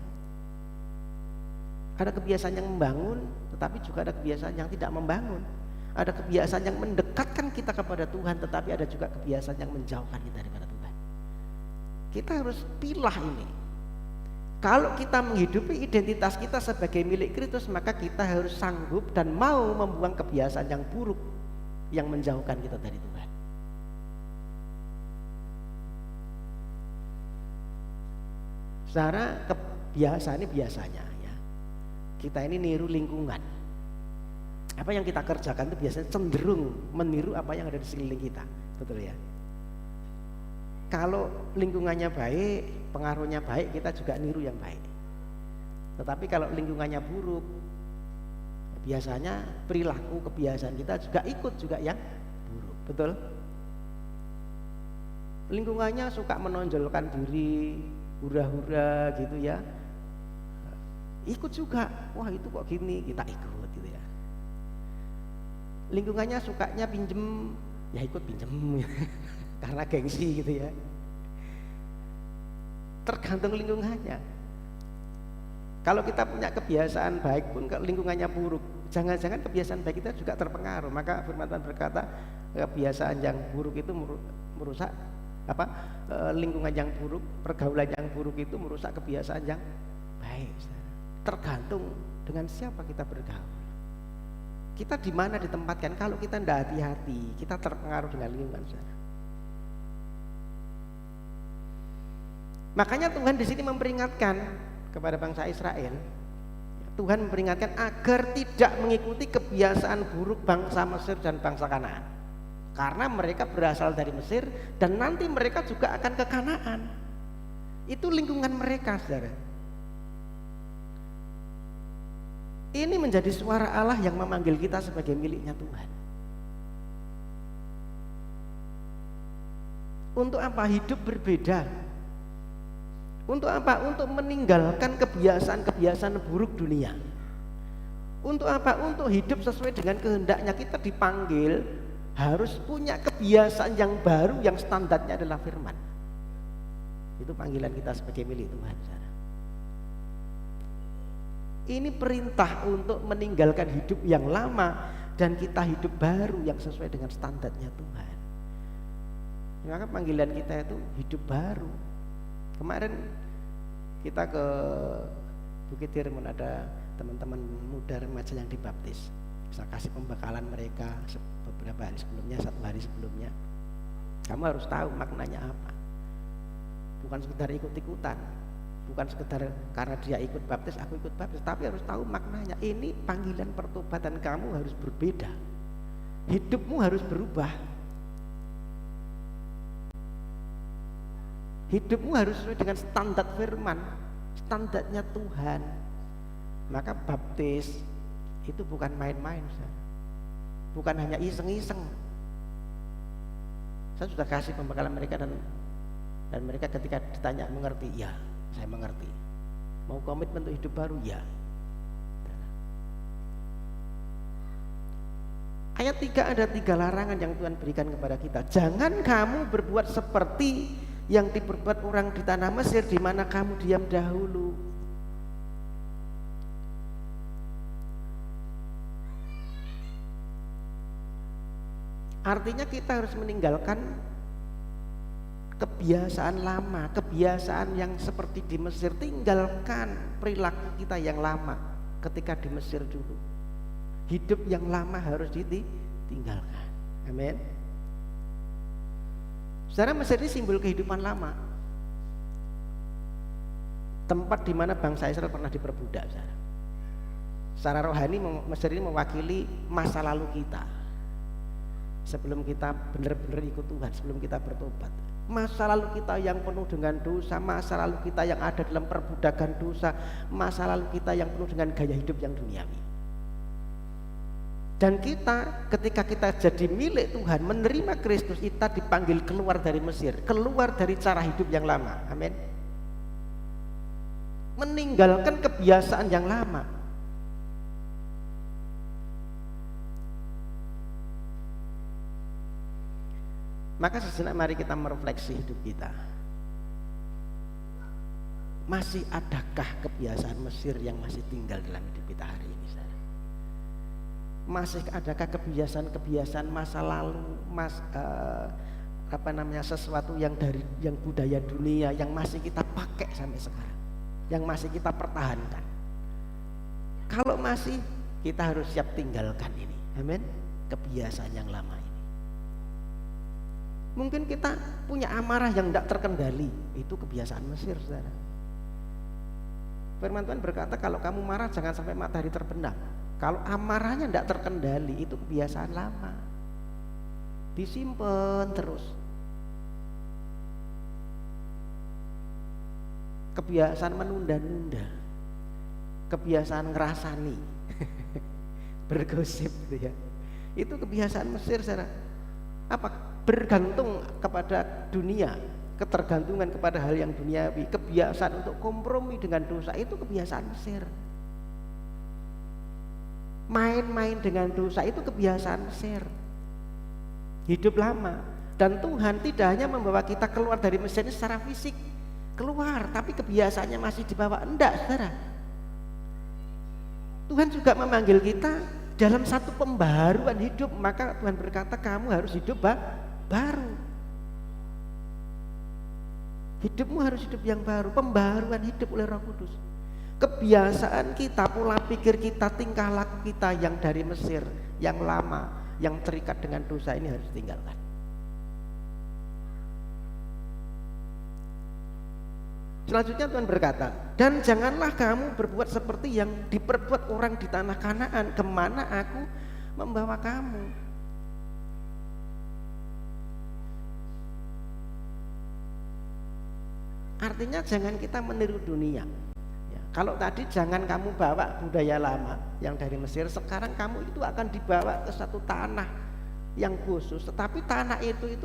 Ada kebiasaan yang membangun, tetapi juga ada kebiasaan yang tidak membangun. Ada kebiasaan yang mendekatkan kita kepada Tuhan, tetapi ada juga kebiasaan yang menjauhkan kita daripada Tuhan. Kita harus pilah ini. Kalau kita menghidupi identitas kita sebagai milik Kristus, maka kita harus sanggup dan mau membuang kebiasaan yang buruk yang menjauhkan kita dari Tuhan. Secara kebiasaan ini biasanya ya, kita ini niru lingkungan. Apa yang kita kerjakan itu biasanya cenderung meniru apa yang ada di sekeliling kita, betul ya? Kalau lingkungannya baik, pengaruhnya baik, kita juga niru yang baik. Tetapi kalau lingkungannya buruk, biasanya perilaku kebiasaan kita juga ikut juga yang buruk, betul? Lingkungannya suka menonjolkan diri, hura-hura gitu ya, ikut juga. Wah, itu kok gini, kita ikut gitu ya. Lingkungannya sukanya pinjem, ya ikut pinjem karena gengsi gitu ya. Tergantung lingkungannya. Kalau kita punya kebiasaan baik pun lingkungannya buruk, jangan-jangan kebiasaan baik kita juga terpengaruh. Maka firman Tuhan berkata, kebiasaan yang buruk itu merusak lingkungan yang buruk, pergaulan yang buruk itu merusak kebiasaan yang baik. Tergantung dengan siapa kita bergaul. Kita di mana ditempatkan. Kalau kita tidak hati-hati, kita terpengaruh dengan lingkungan sana. Makanya Tuhan di sini memperingatkan kepada bangsa Israel. Tuhan memperingatkan agar tidak mengikuti kebiasaan buruk bangsa Mesir dan bangsa Kanaan. Karena mereka berasal dari Mesir dan nanti mereka juga akan ke Kanaan. Itu lingkungan mereka, saudara. Ini menjadi suara Allah yang memanggil kita sebagai miliknya Tuhan. Untuk apa? Hidup berbeda. Untuk apa? Untuk meninggalkan kebiasaan-kebiasaan buruk dunia. Untuk apa? Untuk hidup sesuai dengan kehendaknya. Kita dipanggil harus punya kebiasaan yang baru, yang standarnya adalah firman. Itu panggilan kita sebagai milik Tuhan. Ini perintah untuk meninggalkan hidup yang lama dan kita hidup baru yang sesuai dengan standarnya Tuhan. Maka panggilan kita itu hidup baru. Kemarin kita ke Bukit Tirmun, ada teman-teman muda remaja yang dibaptis. Saya kasih pembekalan mereka beberapa hari sebelumnya, 1 hari sebelumnya. Kamu harus tahu maknanya apa. Bukan sekedar ikut-ikutan. Bukan sekedar karena dia ikut baptis, aku ikut baptis, tapi harus tahu maknanya. Ini panggilan pertobatan kamu harus berbeda. Hidupmu harus berubah. Hidupmu harus sesuai dengan standar firman, standarnya Tuhan. Maka baptis itu bukan main-main, bukan hanya iseng-iseng. Saya sudah kasih pembekalan mereka dan mereka ketika ditanya mengerti, ya saya mengerti. Mau komitmen untuk hidup baru, ya. Ayat 3 ada 3 larangan yang Tuhan berikan kepada kita. Jangan kamu berbuat seperti yang diperbuat orang di tanah Mesir di mana kamu diam dahulu. Artinya kita harus meninggalkan kebiasaan lama, kebiasaan yang seperti di Mesir. Tinggalkan perilaku kita yang lama ketika di Mesir dulu. Hidup yang lama harus ditinggalkan. Amin. Saudara, Mesir ini simbol kehidupan lama. Tempat di mana bangsa Israel pernah diperbudak, saudara. Secara rohani Mesir ini mewakili masa lalu kita. Sebelum kita benar-benar ikut Tuhan, sebelum kita bertobat. Masa lalu kita yang penuh dengan dosa, masa lalu kita yang ada dalam perbudakan dosa, masa lalu kita yang penuh dengan gaya hidup yang duniawi. Dan kita ketika kita jadi milik Tuhan, menerima Kristus, kita dipanggil keluar dari Mesir, keluar dari cara hidup yang lama. Amin. Meninggalkan kebiasaan yang lama. Maka sejenak mari kita merefleksi hidup kita. Masih adakah kebiasaan Mesir yang masih tinggal dalam hidup kita hari ini, saudara? Masih adakah kebiasaan-kebiasaan masa lalu, sesuatu yang budaya dunia yang masih kita pakai sampai sekarang, yang masih kita pertahankan? Kalau masih, kita harus siap tinggalkan ini. Amin. Kebiasaan yang lama ini. Mungkin kita punya amarah yang tidak terkendali, itu kebiasaan Mesir, saudara. Firman Tuhan berkata kalau kamu marah jangan sampai matahari terbenam. Kalau amarahnya tidak terkendali, itu kebiasaan lama, disimpan terus. Kebiasaan menunda-nunda, kebiasaan ngerasani, bergosip, gitu ya. Itu kebiasaan Mesir, saudara. Apa? Bergantung kepada dunia, ketergantungan kepada hal yang duniawi, kebiasaan untuk kompromi dengan dosa, itu kebiasaan Mesir. Main-main dengan dosa itu kebiasaan Mesir. Hidup lama. Dan Tuhan tidak hanya membawa kita keluar dari Mesir ini secara fisik, keluar, tapi kebiasaannya masih dibawa. Enggak, saudara. Tuhan juga memanggil kita dalam satu pembaharuan hidup. Maka Tuhan berkata kamu harus hidup baru. Hidupmu harus hidup yang baru, pembaharuan hidup oleh Roh Kudus. Kebiasaan kita, pola pikir kita, tingkah laku kita yang dari Mesir, yang lama, yang terikat dengan dosa ini harus ditinggalkan. Selanjutnya Tuhan berkata, dan janganlah kamu berbuat seperti yang diperbuat orang di tanah Kanaan, kemana aku membawa kamu. Artinya jangan kita meniru dunia. Ya, kalau tadi jangan kamu bawa budaya lama yang dari Mesir, sekarang kamu itu akan dibawa ke satu tanah yang khusus. Tetapi tanah itu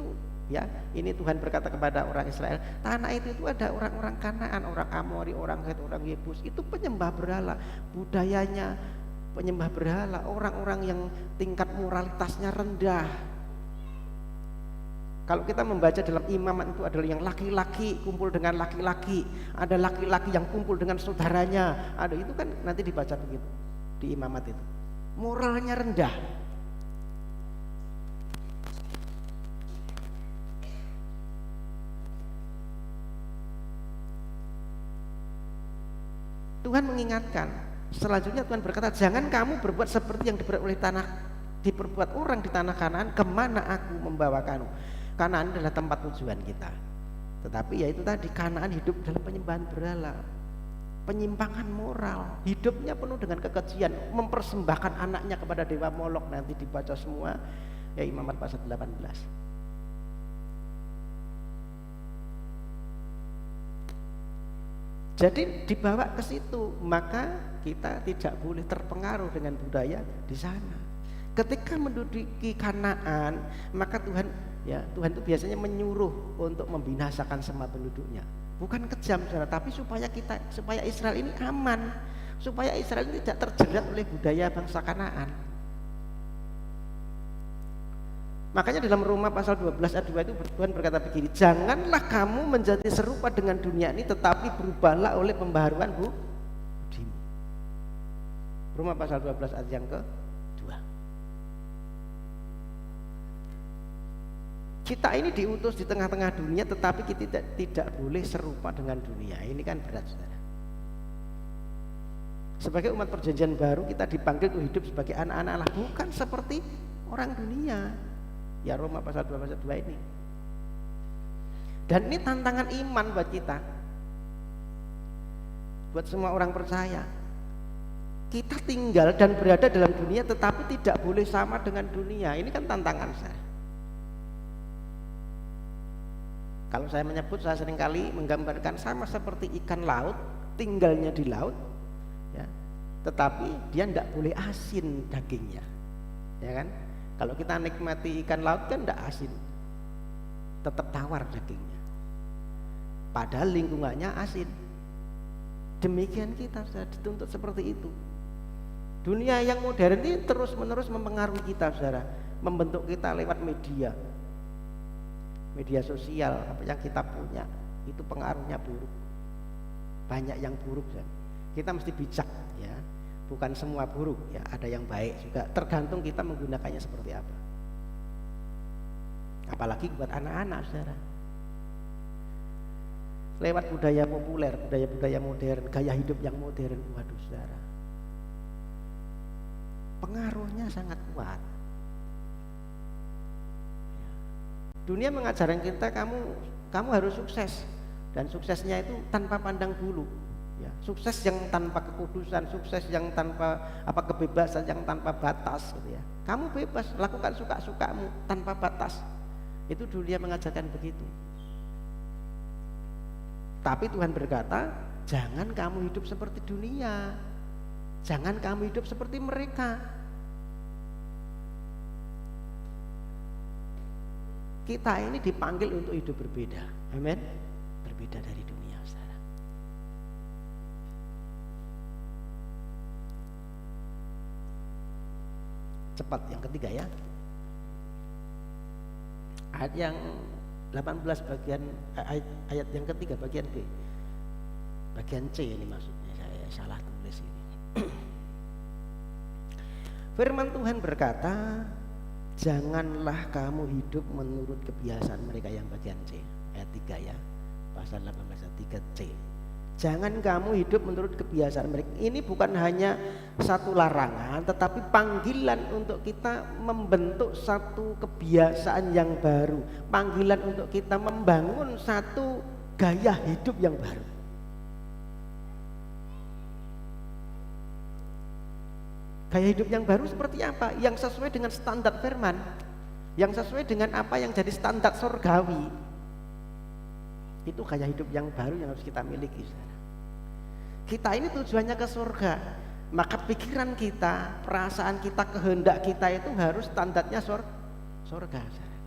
ya, ini Tuhan berkata kepada orang Israel, tanah itu ada orang-orang Kanaan, orang Amori, orang Het, orang Yebus, itu penyembah berhala, budayanya penyembah berhala, orang-orang yang tingkat moralitasnya rendah. Kalau kita membaca dalam Imamat itu adalah yang laki-laki kumpul dengan laki-laki, ada laki-laki yang kumpul dengan saudaranya, ada itu kan nanti dibaca begitu di Imamat itu. Moralnya rendah. Tuhan mengingatkan. Selanjutnya Tuhan berkata, jangan kamu berbuat seperti yang diperbuat orang di tanah Kanaan, kemana aku membawa kamu. Kanaan adalah tempat tujuan kita. Tetapi ya itu tadi, Kanaan hidup dalam penyembahan berhala, penyimpangan moral, hidupnya penuh dengan kekejian, mempersembahkan anaknya kepada dewa Molok. Nanti dibaca semua ya Imamat pasal 18. Jadi dibawa ke situ, maka kita tidak boleh terpengaruh dengan budaya di sana. Ketika menduduki Kanaan, maka Tuhan itu biasanya menyuruh untuk membinasakan semua penduduknya. Bukan kejam, saudara, tapi supaya Israel ini aman, supaya Israel ini tidak terjerat oleh budaya bangsa Kanaan. Makanya dalam Roma pasal 12 ayat 2 itu Tuhan berkata begini, janganlah kamu menjadi serupa dengan dunia ini, tetapi berubahlah oleh pembaharuan budimu. Roma pasal 12 ayat yang kedua. Kita ini diutus di tengah-tengah dunia, tetapi kita tidak boleh serupa dengan dunia. Ini kan berat, saudara. Sebagai umat perjanjian baru, kita dipanggil untuk hidup sebagai anak-anak Allah, bukan seperti orang dunia. Ya, Roma pasal 2 pasal 2 ini. Dan ini tantangan iman buat kita, buat semua orang percaya. Kita tinggal dan berada dalam dunia, tetapi tidak boleh sama dengan dunia. Ini kan tantangan saya. Kalau saya menyebut, saya seringkali menggambarkan sama seperti ikan laut, tinggalnya di laut, ya, tetapi dia tidak boleh asin dagingnya, ya kan? Kalau kita nikmati ikan laut kan tidak asin, tetap tawar dagingnya, padahal lingkungannya asin. Demikian kita sudah dituntut seperti itu. Dunia yang modern ini terus-menerus mempengaruhi kita, saudara, membentuk kita lewat media sosial. Apa yang kita punya itu pengaruhnya buruk, banyak yang buruk, saudara. Kita mesti bijak, ya. Bukan semua buruk, ya, ada yang baik juga, tergantung kita menggunakannya seperti apa. Apalagi buat anak-anak, saudara. Lewat budaya populer, budaya modern, gaya hidup yang modern, waduh, saudara, pengaruhnya sangat kuat. Dunia mengajarkan kita, kamu harus sukses, dan suksesnya itu tanpa pandang bulu. Ya, sukses yang tanpa kekudusan, sukses yang tanpa kebebasan, yang tanpa batas, gitu ya. Kamu bebas lakukan suka-sukamu tanpa batas. Itu dunia mengajarkan begitu. Tapi Tuhan berkata, jangan kamu hidup seperti dunia, jangan kamu hidup seperti mereka. Kita ini dipanggil untuk hidup berbeda, amin, berbeda dari dunia. Cepat yang ketiga, ya, ayat yang 18 bagian ayat yang ketiga bagian B, bagian C ini maksudnya, saya salah tulis ini. Firman Tuhan berkata, janganlah kamu hidup menurut kebiasaan mereka, yang bagian C ayat 3, ya, pasal 18 ayat 3C. Jangan kamu hidup menurut kebiasaan mereka. Ini bukan hanya satu larangan, tetapi panggilan untuk kita membentuk satu kebiasaan yang baru, panggilan untuk kita membangun satu gaya hidup yang baru. Gaya hidup yang baru seperti apa? Yang sesuai dengan standar firman, yang sesuai dengan apa yang jadi standar surgawi. Itu gaya hidup yang baru yang harus kita miliki, saudara. Kita ini tujuannya ke surga, maka pikiran kita, perasaan kita, kehendak kita itu harus standarnya surga, saudara.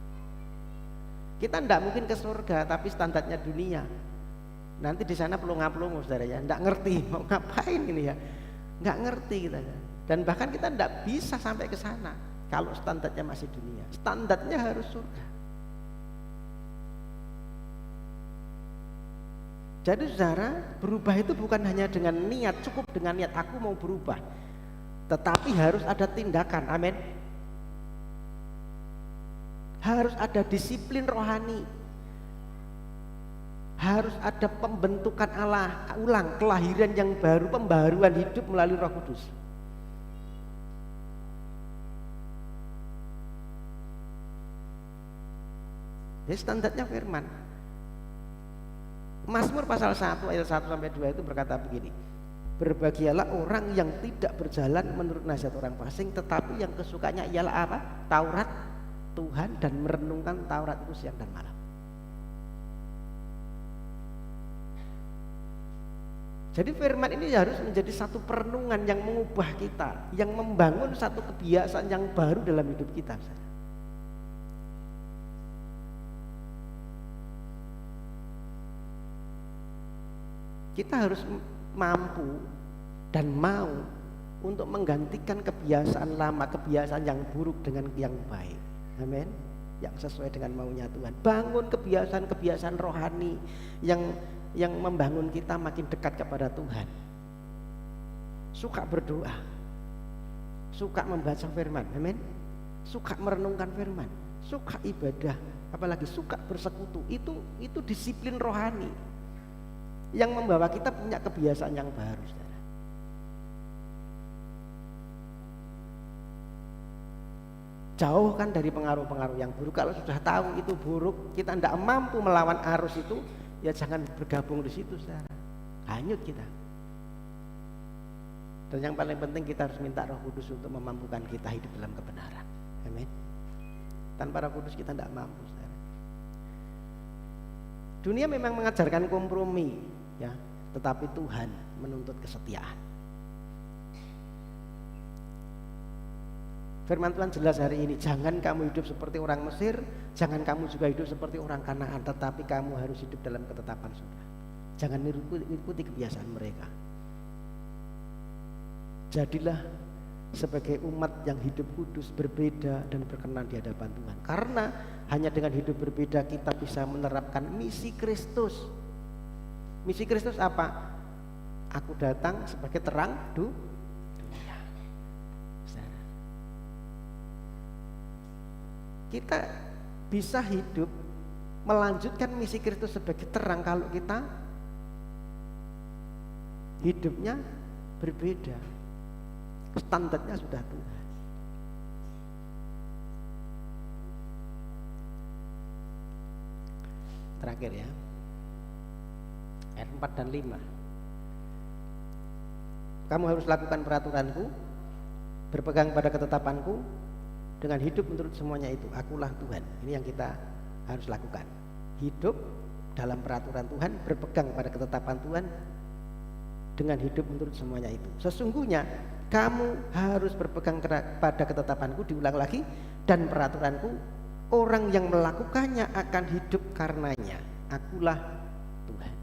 Kita tidak mungkin ke surga tapi standarnya dunia. Nanti di sana pelongo-pelongo, saudara, ya, tidak ngerti mau ngapain ini, ya, nggak ngerti kita, ya. Dan bahkan kita tidak bisa sampai ke sana kalau standarnya masih dunia. Standarnya harus surga. Jadi, saudara, berubah itu bukan hanya dengan niat, cukup dengan niat aku mau berubah, tetapi harus ada tindakan, amin. Harus ada disiplin rohani, harus ada pembentukan Allah ulang, kelahiran yang baru, pembaharuan hidup melalui Roh Kudus. Jadi standarnya firman. Mazmur pasal 1 ayat 1 sampai 2 itu berkata begini, berbahagialah orang yang tidak berjalan menurut nasihat orang fasik, tetapi yang kesukanya ialah apa? Taurat Tuhan, dan merenungkan Taurat itu siang dan malam. Jadi firman ini harus menjadi satu perenungan yang mengubah kita, yang membangun satu kebiasaan yang baru dalam hidup kita. Kita harus mampu dan mau untuk menggantikan kebiasaan lama, kebiasaan yang buruk dengan yang baik. Amin. yang sesuai dengan maunya Tuhan. Bangun kebiasaan-kebiasaan rohani yang membangun kita makin dekat kepada Tuhan. Suka berdoa, suka membaca firman, amin. Suka merenungkan firman, suka ibadah, apalagi suka bersekutu. Itu disiplin rohani yang membawa kita punya kebiasaan yang baru, saudara. Jauhkan dari pengaruh-pengaruh yang buruk. Kalau sudah tahu itu buruk, kita tidak mampu melawan arus itu, ya jangan bergabung di situ, saudara. Hanyut kita. Dan yang paling penting kita harus minta Roh Kudus untuk memampukan kita hidup dalam kebenaran. Amin. Tanpa Roh Kudus kita tidak mampu, saudara. Dunia memang mengajarkan kompromi, ya, tetapi Tuhan menuntut kesetiaan. Firman Tuhan jelas hari ini, jangan kamu hidup seperti orang Mesir, jangan kamu juga hidup seperti orang Kanaan, tetapi kamu harus hidup dalam ketetapan surga. Jangan mengikuti kebiasaan mereka. Jadilah sebagai umat yang hidup kudus, berbeda dan berkenan di hadapan Tuhan. Karena hanya dengan hidup berbeda kita bisa menerapkan misi Kristus. Misi Kristus apa? Aku datang sebagai terang dunia. Kita bisa hidup melanjutkan misi Kristus sebagai terang kalau kita hidupnya berbeda. Standarnya sudah Tuhan. Terakhir ya, ayat 4 dan 5. Kamu harus lakukan peraturanku, berpegang pada ketetapanku, dengan hidup menurut semuanya itu. Akulah Tuhan. Ini yang kita harus lakukan. Hidup dalam peraturan Tuhan, berpegang pada ketetapan Tuhan, dengan hidup menurut semuanya itu. Sesungguhnya kamu harus berpegang pada ketetapanku, diulang lagi, dan peraturanku. Orang yang melakukannya akan hidup karenanya. Akulah Tuhan.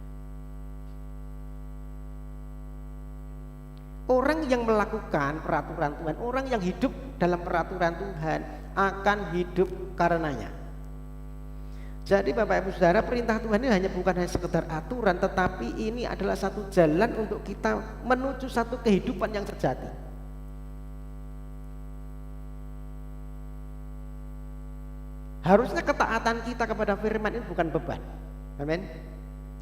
Orang yang melakukan peraturan Tuhan, orang yang hidup dalam peraturan Tuhan akan hidup karenanya. Jadi Bapak Ibu Saudara, perintah Tuhan ini bukan hanya sekedar aturan, tetapi ini adalah satu jalan untuk kita menuju satu kehidupan yang sejati. Harusnya ketaatan kita kepada firman ini bukan beban. Amin.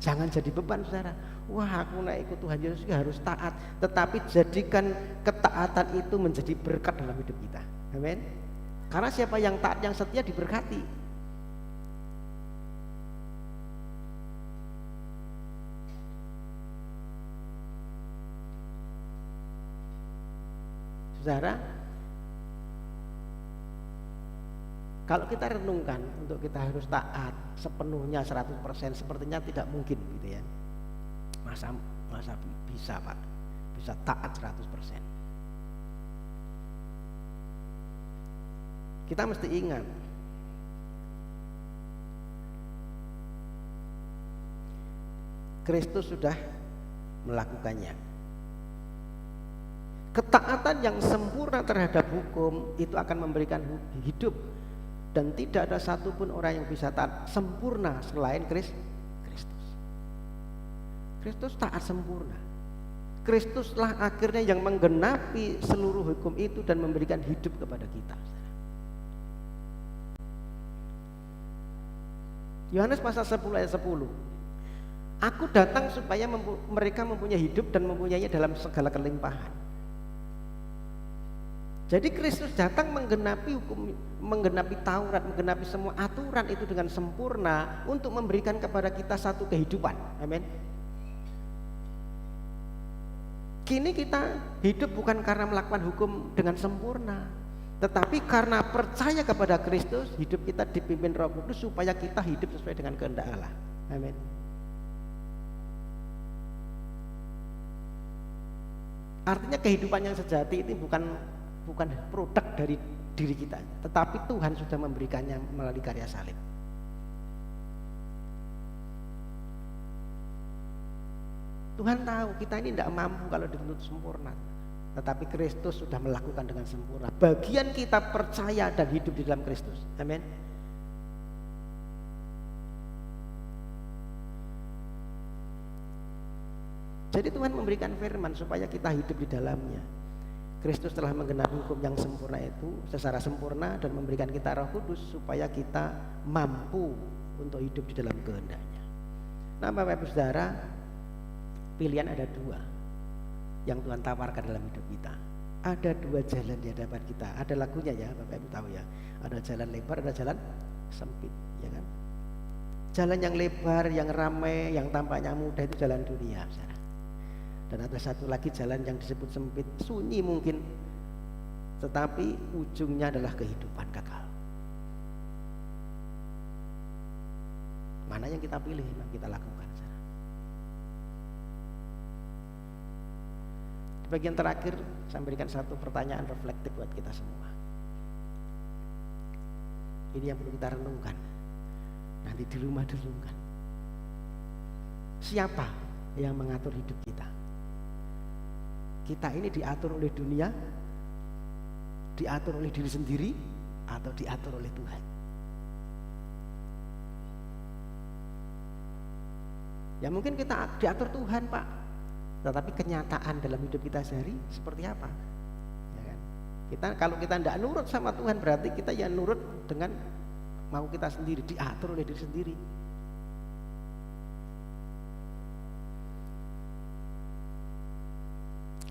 Jangan jadi beban, saudara. Wah, aku nak ikut Tuhan Yesus harus taat. Tetapi jadikan ketaatan itu menjadi berkat dalam hidup kita. Amin. Karena siapa yang taat, yang setia diberkati. Saudara, kalau kita renungkan untuk kita harus taat sepenuhnya 100%, sepertinya tidak mungkin gitu ya. Masa bisa Pak, bisa taat 100%. Kita mesti ingat, Kristus sudah melakukannya. Ketaatan yang sempurna terhadap hukum itu akan memberikan hidup. Dan tidak ada satupun orang yang bisa taat sempurna selain Kristus. Kristus taat sempurna. Kristuslah akhirnya yang menggenapi seluruh hukum itu dan memberikan hidup kepada kita. Yohanes pasal 10 ayat 10. Aku datang supaya mereka mempunyai hidup dan mempunyainya dalam segala kelimpahan. Jadi Kristus datang menggenapi hukum, menggenapi Taurat, menggenapi semua aturan itu dengan sempurna untuk memberikan kepada kita satu kehidupan. Amin. Kini kita hidup bukan karena melakukan hukum dengan sempurna, tetapi karena percaya kepada Kristus, hidup kita dipimpin Roh Kudus supaya kita hidup sesuai dengan kehendak Allah. Amin. Artinya kehidupan yang sejati itu bukan produk dari diri kita, tetapi Tuhan sudah memberikannya melalui karya salib. Tuhan tahu kita ini tidak mampu kalau dituntut sempurna, tetapi Kristus sudah melakukan dengan sempurna. Bagian kita percaya dan hidup di dalam Kristus. Amin. Jadi Tuhan memberikan firman supaya kita hidup di dalamnya. Kristus telah menggenapi hukum yang sempurna itu secara sempurna dan memberikan kita Roh Kudus supaya kita mampu untuk hidup di dalam kehendak-Nya. Nah, Bapak Ibu Saudara, pilihan ada dua yang Tuhan tawarkan dalam hidup kita. Ada dua jalan di hadapan kita. Ada lagunya ya, Bapak Ibu tahu ya. Ada jalan lebar, ada jalan sempit, ya kan? Jalan yang lebar, yang ramai, yang tampaknya mudah itu jalan dunia, saudara. Dan ada satu lagi jalan yang disebut sempit, sunyi mungkin, tetapi ujungnya adalah kehidupan kekal. Mana yang kita pilih, yang kita lakukan, saudara. Di bagian terakhir saya berikan satu pertanyaan reflektif buat kita semua. Ini yang perlu kita renungkan. Nanti di rumah renungkan. Siapa yang mengatur hidup kita? Kita ini diatur oleh dunia, diatur oleh diri sendiri, atau diatur oleh Tuhan? Ya mungkin kita diatur Tuhan, Pak. Tetapi kenyataan dalam hidup kita sehari seperti apa? Ya kan? Kalau kita tidak nurut sama Tuhan, berarti kita ya nurut dengan mau kita sendiri, diatur oleh diri sendiri.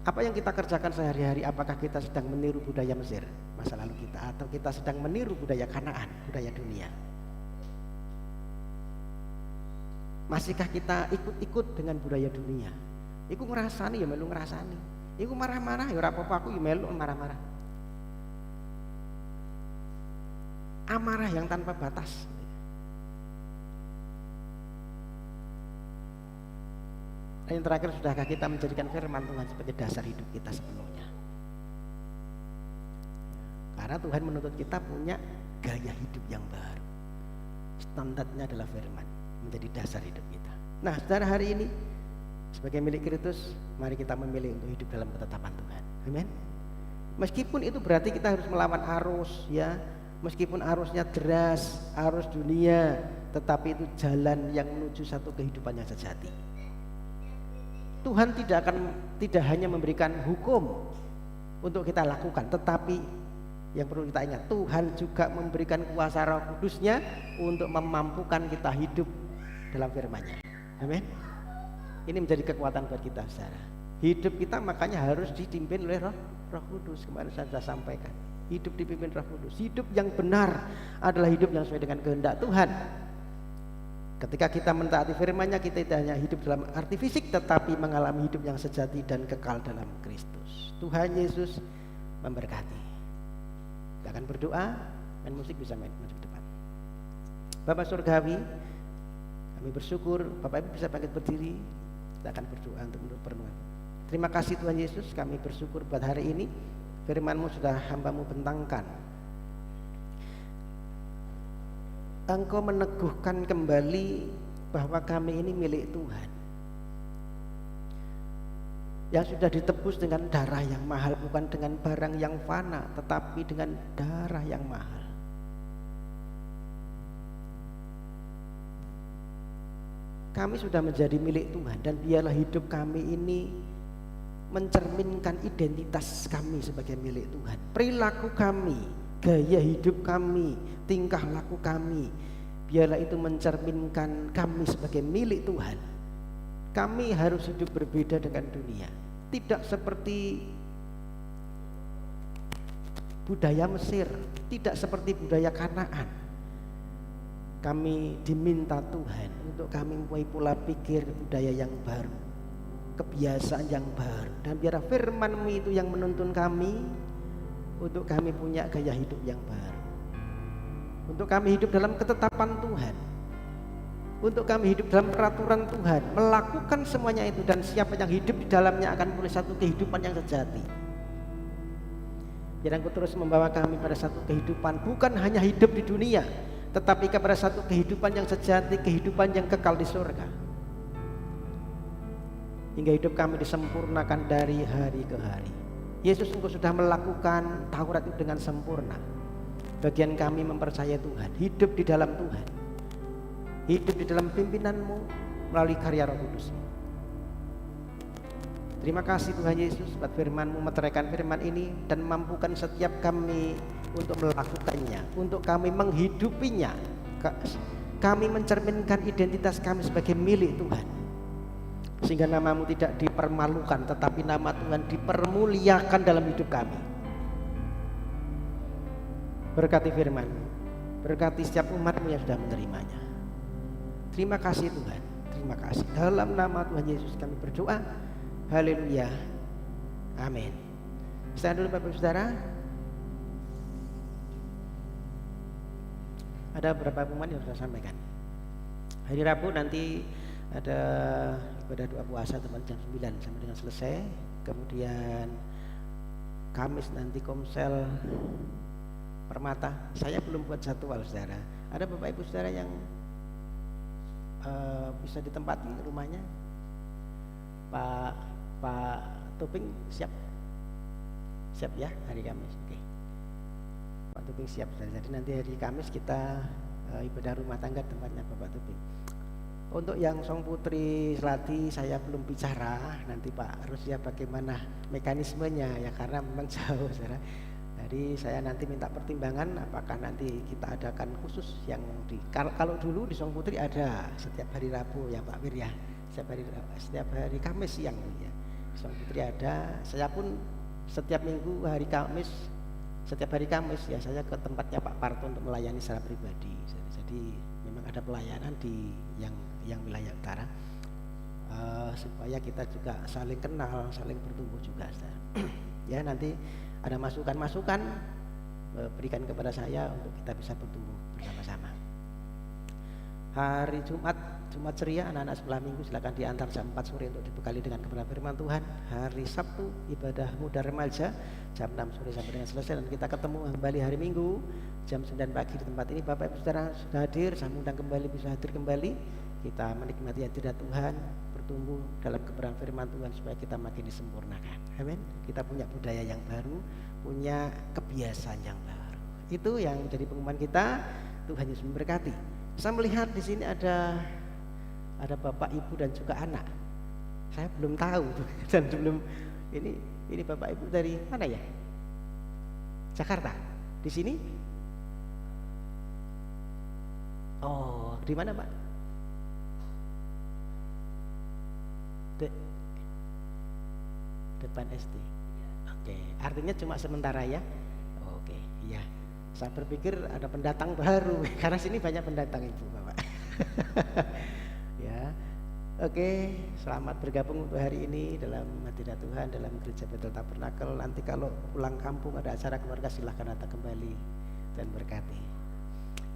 Apa yang kita kerjakan sehari-hari, apakah kita sedang meniru budaya Mesir masa lalu kita, atau kita sedang meniru budaya Kanaan, budaya dunia? Masihkah kita ikut-ikut dengan budaya dunia? Iku ngerasani ya melu ngerasani, iku marah-marah ya ora apa-apa, aku ya melu marah-marah. Amarah yang tanpa batas. Yang terakhir, sudahkah kita menjadikan firman Tuhan sebagai dasar hidup kita sepenuhnya? Karena Tuhan menuntut kita punya gaya hidup yang baru. Standarnya adalah firman, menjadi dasar hidup kita. Nah, saudara, hari ini sebagai milik Kristus, mari kita memilih untuk hidup dalam ketetapan Tuhan. Amin. Meskipun itu berarti kita harus melawan arus, ya. Meskipun arusnya deras, arus dunia, tetapi itu jalan yang menuju satu kehidupan yang sejati. Tuhan tidak hanya memberikan hukum untuk kita lakukan, tetapi yang perlu kita ingat, Tuhan juga memberikan kuasa Roh Kudus-Nya untuk memampukan kita hidup dalam firman-Nya. Amin. Ini menjadi kekuatan buat kita, saudara. Hidup kita makanya harus dipimpin oleh Roh Kudus. Kemarin saya sudah sampaikan, hidup dipimpin Roh Kudus. Hidup yang benar adalah hidup yang sesuai dengan kehendak Tuhan. Ketika kita mentaati firman-Nya, kita tidak hanya hidup dalam arti fisik, tetapi mengalami hidup yang sejati dan kekal dalam Kristus. Tuhan Yesus memberkati. Kita akan berdoa, main musik bisa main musik depan. Bapak Surgawi, kami bersyukur Bapak Ibu bisa bangkit berdiri. Kita akan berdoa untuk menurut perenungan. Terima kasih Tuhan Yesus, kami bersyukur buat hari ini firman-Mu sudah hamba-Mu bentangkan. Engkau meneguhkan kembali bahwa kami ini milik Tuhan, yang sudah ditebus dengan darah yang mahal, bukan dengan barang yang fana, tetapi dengan darah yang mahal. Kami sudah menjadi milik Tuhan, dan biarlah hidup kami ini mencerminkan identitas kami sebagai milik Tuhan. Perilaku kami, gaya hidup kami, tingkah laku kami, biarlah itu mencerminkan kami sebagai milik Tuhan. Kami harus hidup berbeda dengan dunia, tidak seperti budaya Mesir, tidak seperti budaya Kanaan. Kami diminta Tuhan untuk kami mempunyai pola pikir budaya yang baru, kebiasaan yang baru, dan biarlah firman-Mu itu yang menuntun kami untuk kami punya gaya hidup yang baru, untuk kami hidup dalam ketetapan Tuhan, untuk kami hidup dalam peraturan Tuhan, melakukan semuanya itu, dan siapa yang hidup di dalamnya akan mempunyai satu kehidupan yang sejati. Biar Engkau terus membawa kami pada satu kehidupan, bukan hanya hidup di dunia, tetapi kepada satu kehidupan yang sejati, kehidupan yang kekal di surga, hingga hidup kami disempurnakan dari hari ke hari. Yesus, Engkau sudah melakukan Taurat itu dengan sempurna. Bagian kami mempercayai Tuhan, hidup di dalam Tuhan, hidup di dalam pimpinanmu melalui karya Roh Kudus. Terima kasih Tuhan Yesus buat firman-Mu, meteraikan firman ini dan mampukan setiap kami untuk melakukannya, untuk kami menghidupinya. Kami mencerminkan identitas kami sebagai milik Tuhan, sehingga nama-Mu tidak dipermalukan, tetapi nama Tuhan dipermuliakan dalam hidup kami. Berkati firman, berkati setiap umat-Mu yang sudah menerimanya. Terima kasih Tuhan, terima kasih. Dalam nama Tuhan Yesus kami berdoa. Haleluya, amin. Stand dulu Bapak Saudara. Ada beberapa pengumuman yang saya sampaikan. Hari Rabu nanti ada ibadah doa puasa teman jam 9 sampai dengan selesai. Kemudian Kamis nanti Komsel Permata. Saya belum buat jadwal Saudara. Ada Bapak Ibu Saudara yang bisa ditempati rumahnya? Pak Toping siap ya hari Kamis. Oke. Pak Toping siap. Jadi nanti hari Kamis kita ibadah rumah tangga tempatnya Bapak Toping. Untuk yang Song Putri Selati saya belum bicara, nanti Pak Rusya bagaimana mekanismenya ya, karena memang jauh Saudara. Jadi saya nanti minta pertimbangan apakah nanti kita adakan khusus yang kalau dulu di Song Putri ada setiap hari Rabu ya Pak Wir ya. Setiap hari Kamis siang ya. Song Putri ada, saya pun setiap minggu setiap hari Kamis ya saya ke tempatnya Pak Parto untuk melayani secara pribadi. Jadi memang ada pelayanan di yang wilayah utara, supaya kita juga saling kenal, saling bertumbuh juga. Ya nanti ada masukan-masukan berikan kepada saya untuk kita bisa bertumbuh bersama-sama. Hari Jumat ceria anak-anak sebelah minggu silakan diantar jam 4 sore untuk dibekali dengan kebenaran firman Tuhan. Hari Sabtu ibadah muda remaja jam 6 sore sampai dengan selesai, dan kita ketemu kembali hari Minggu jam 9 pagi di tempat ini. Bapak Ibu Saudara sudah hadir, saya undang kembali, bisa hadir kembali. Kita menikmati hadirat Tuhan, bertumbuh dalam kebenaran firman Tuhan supaya kita makin disempurnakan. Amin. Kita punya budaya yang baru, punya kebiasaan yang baru. Itu yang menjadi pengumuman kita. Tuhan Yesus memberkati. Saya melihat di sini ada Bapak, Ibu dan juga anak. Saya belum tahu dan belum ini Bapak Ibu dari mana ya? Jakarta. Di sini? Oh, di mana Pak? Depan SD. Oke, artinya cuma sementara ya? Oke, iya. Saya berpikir ada pendatang baru karena sini banyak pendatang Ibu Bapak. Ya, oke, selamat bergabung untuk hari ini dalam hadirat Tuhan dalam Gereja Bethel Tabernakel. Nanti kalau pulang kampung ada acara keluarga silahkan datang kembali dan berkati.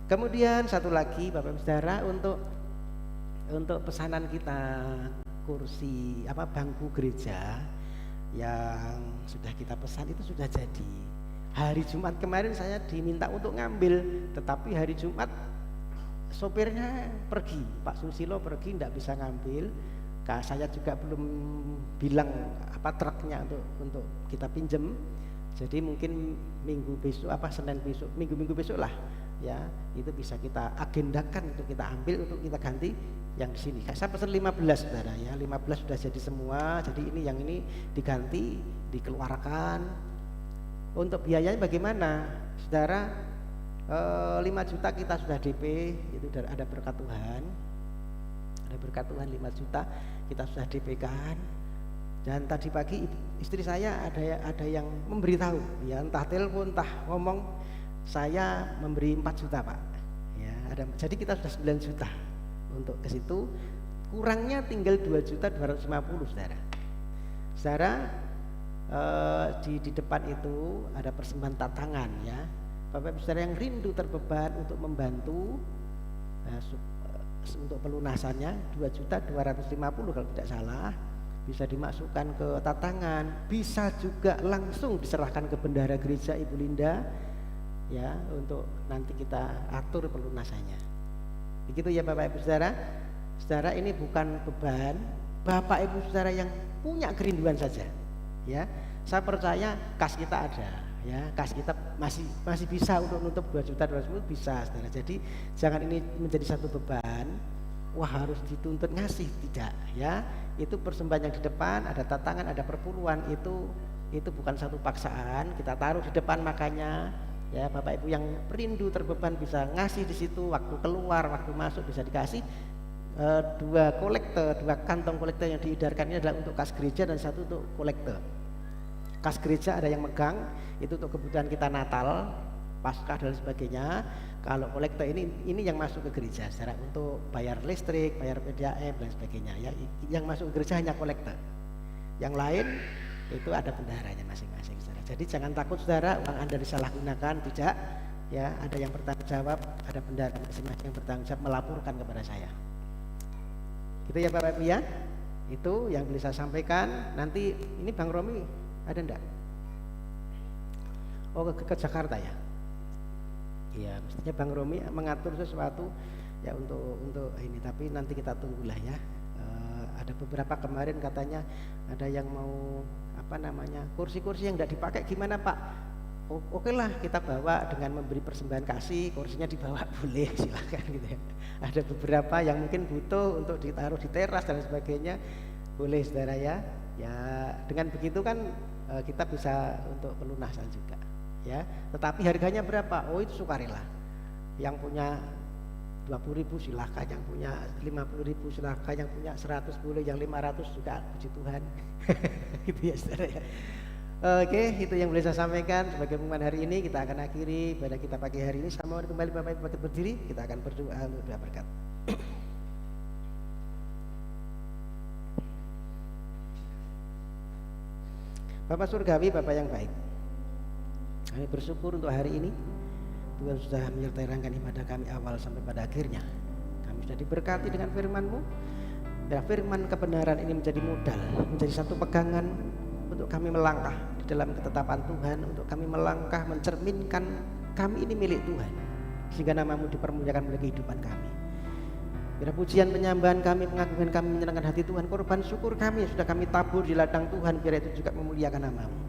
Kemudian satu lagi Bapak Ibu Saudara, untuk pesanan kita kursi bangku gereja yang sudah kita pesan itu sudah jadi. Hari Jumat kemarin saya diminta untuk ngambil, tetapi hari Jumat sopirnya pergi, Pak Susilo pergi, tidak bisa ngambil. Saya juga belum bilang truknya untuk kita pinjem. Jadi mungkin minggu besok Senin besok, minggu besok lah ya, itu bisa kita agendakan untuk kita ambil, untuk kita ganti yang di sini. Saya pesan 15 Saudara ya, 15 sudah jadi semua. Jadi yang ini diganti, dikeluarkan. Untuk biayanya bagaimana Saudara? 5 juta kita sudah DP, itu ada berkat Tuhan. Ada berkat Tuhan 5 juta kita sudah DP kan. Dan tadi pagi istri saya ada yang memberitahu ya, entah telepon entah ngomong, saya memberi 4 juta Pak ya, jadi kita sudah 9 juta untuk ke situ, kurangnya tinggal 2.250.000 Saudara. Di depan itu ada persembahan tatangan ya. Bapak Ibu Saudara yang rindu terbeban untuk membantu untuk pelunasannya 2.250.000 kalau tidak salah, bisa dimasukkan ke tatangan, bisa juga langsung diserahkan ke bendahara gereja Ibu Linda ya, untuk nanti kita atur pelunasannya. Begitu ya Bapak Ibu Saudara. Saudara, ini bukan beban, Bapak Ibu Saudara yang punya kerinduan saja ya. Saya percaya kas kita ada ya, kas kita masih bisa untuk nutup 2.250.000 bisa Saudara. Jadi jangan ini menjadi satu beban, wah harus dituntut ngasih, tidak ya. itu persembahan yang di depan, ada tatangan, ada perpuluhan, itu bukan satu paksaan, kita taruh di depan. Makanya ya Bapak Ibu yang rindu terbeban bisa ngasih di situ, waktu keluar, waktu masuk bisa dikasih. Dua kantong kolektor yang diedarkan ini adalah untuk kas gereja dan satu untuk kolektor. Kas gereja ada yang megang, itu untuk kebutuhan kita Natal, Paskah dan sebagainya. Kalau kolektor ini yang masuk ke gereja secara untuk bayar listrik, bayar PDAM dan sebagainya. Ya, yang masuk ke gereja hanya kolektor. Yang lain itu ada bendaharanya masing-masing, saudara. Jadi jangan takut, saudara, uang Anda disalahgunakan, tidak. Ya, ada yang bertanggung jawab, ada bendahara masing-masing yang bertanggung jawab melaporkan kepada saya. Gitu ya Bapak Ibu ya. Itu yang boleh saya sampaikan. Nanti ini Bang Romi ada enggak? Oh, ke Jakarta ya. Iya, mestinya Bang Romi mengatur sesuatu ya untuk ini, tapi nanti kita tunggulah ya. Ada beberapa kemarin katanya ada yang mau kursi-kursi yang tidak dipakai gimana Pak? Oke lah, kita bawa dengan memberi persembahan kasih, kursinya dibawa boleh, silakan gitu ya. Ada beberapa yang mungkin butuh untuk ditaruh di teras dan sebagainya, boleh saudara ya. Ya dengan begitu kan kita bisa untuk pelunasan juga. Ya, tetapi harganya berapa? Oh, itu sukarela. Yang punya 20.000 silahkan, yang punya 50.000 silahkan, yang punya 100 boleh, yang 500 juga, puji Tuhan. Gitu ya saudara ya. Oke, itu yang boleh saya sampaikan sebagai pengumuman hari ini. Kita akan akhiri pada kita pagi hari ini. Sama kembali Bapak Ibu berdiri, kita akan berdoa untuk doa berkat. Bapak Surgawi, Bapak yang baik, kami bersyukur untuk hari ini Tuhan sudah menyertai rangkaian ibadah kami awal sampai pada akhirnya. Kami sudah diberkati dengan firman-Mu. Ya, firman kebenaran ini menjadi modal, menjadi satu pegangan untuk kami melangkah di dalam ketetapan Tuhan, untuk kami melangkah mencerminkan kami ini milik Tuhan, sehingga nama-Mu dipermuliakan melalui kehidupan kami. Biar pujian penyambahan kami, pengagungan kami menyenangkan hati Tuhan, korban syukur kami sudah kami tabur di ladang Tuhan, biar itu juga memuliakan nama-Mu.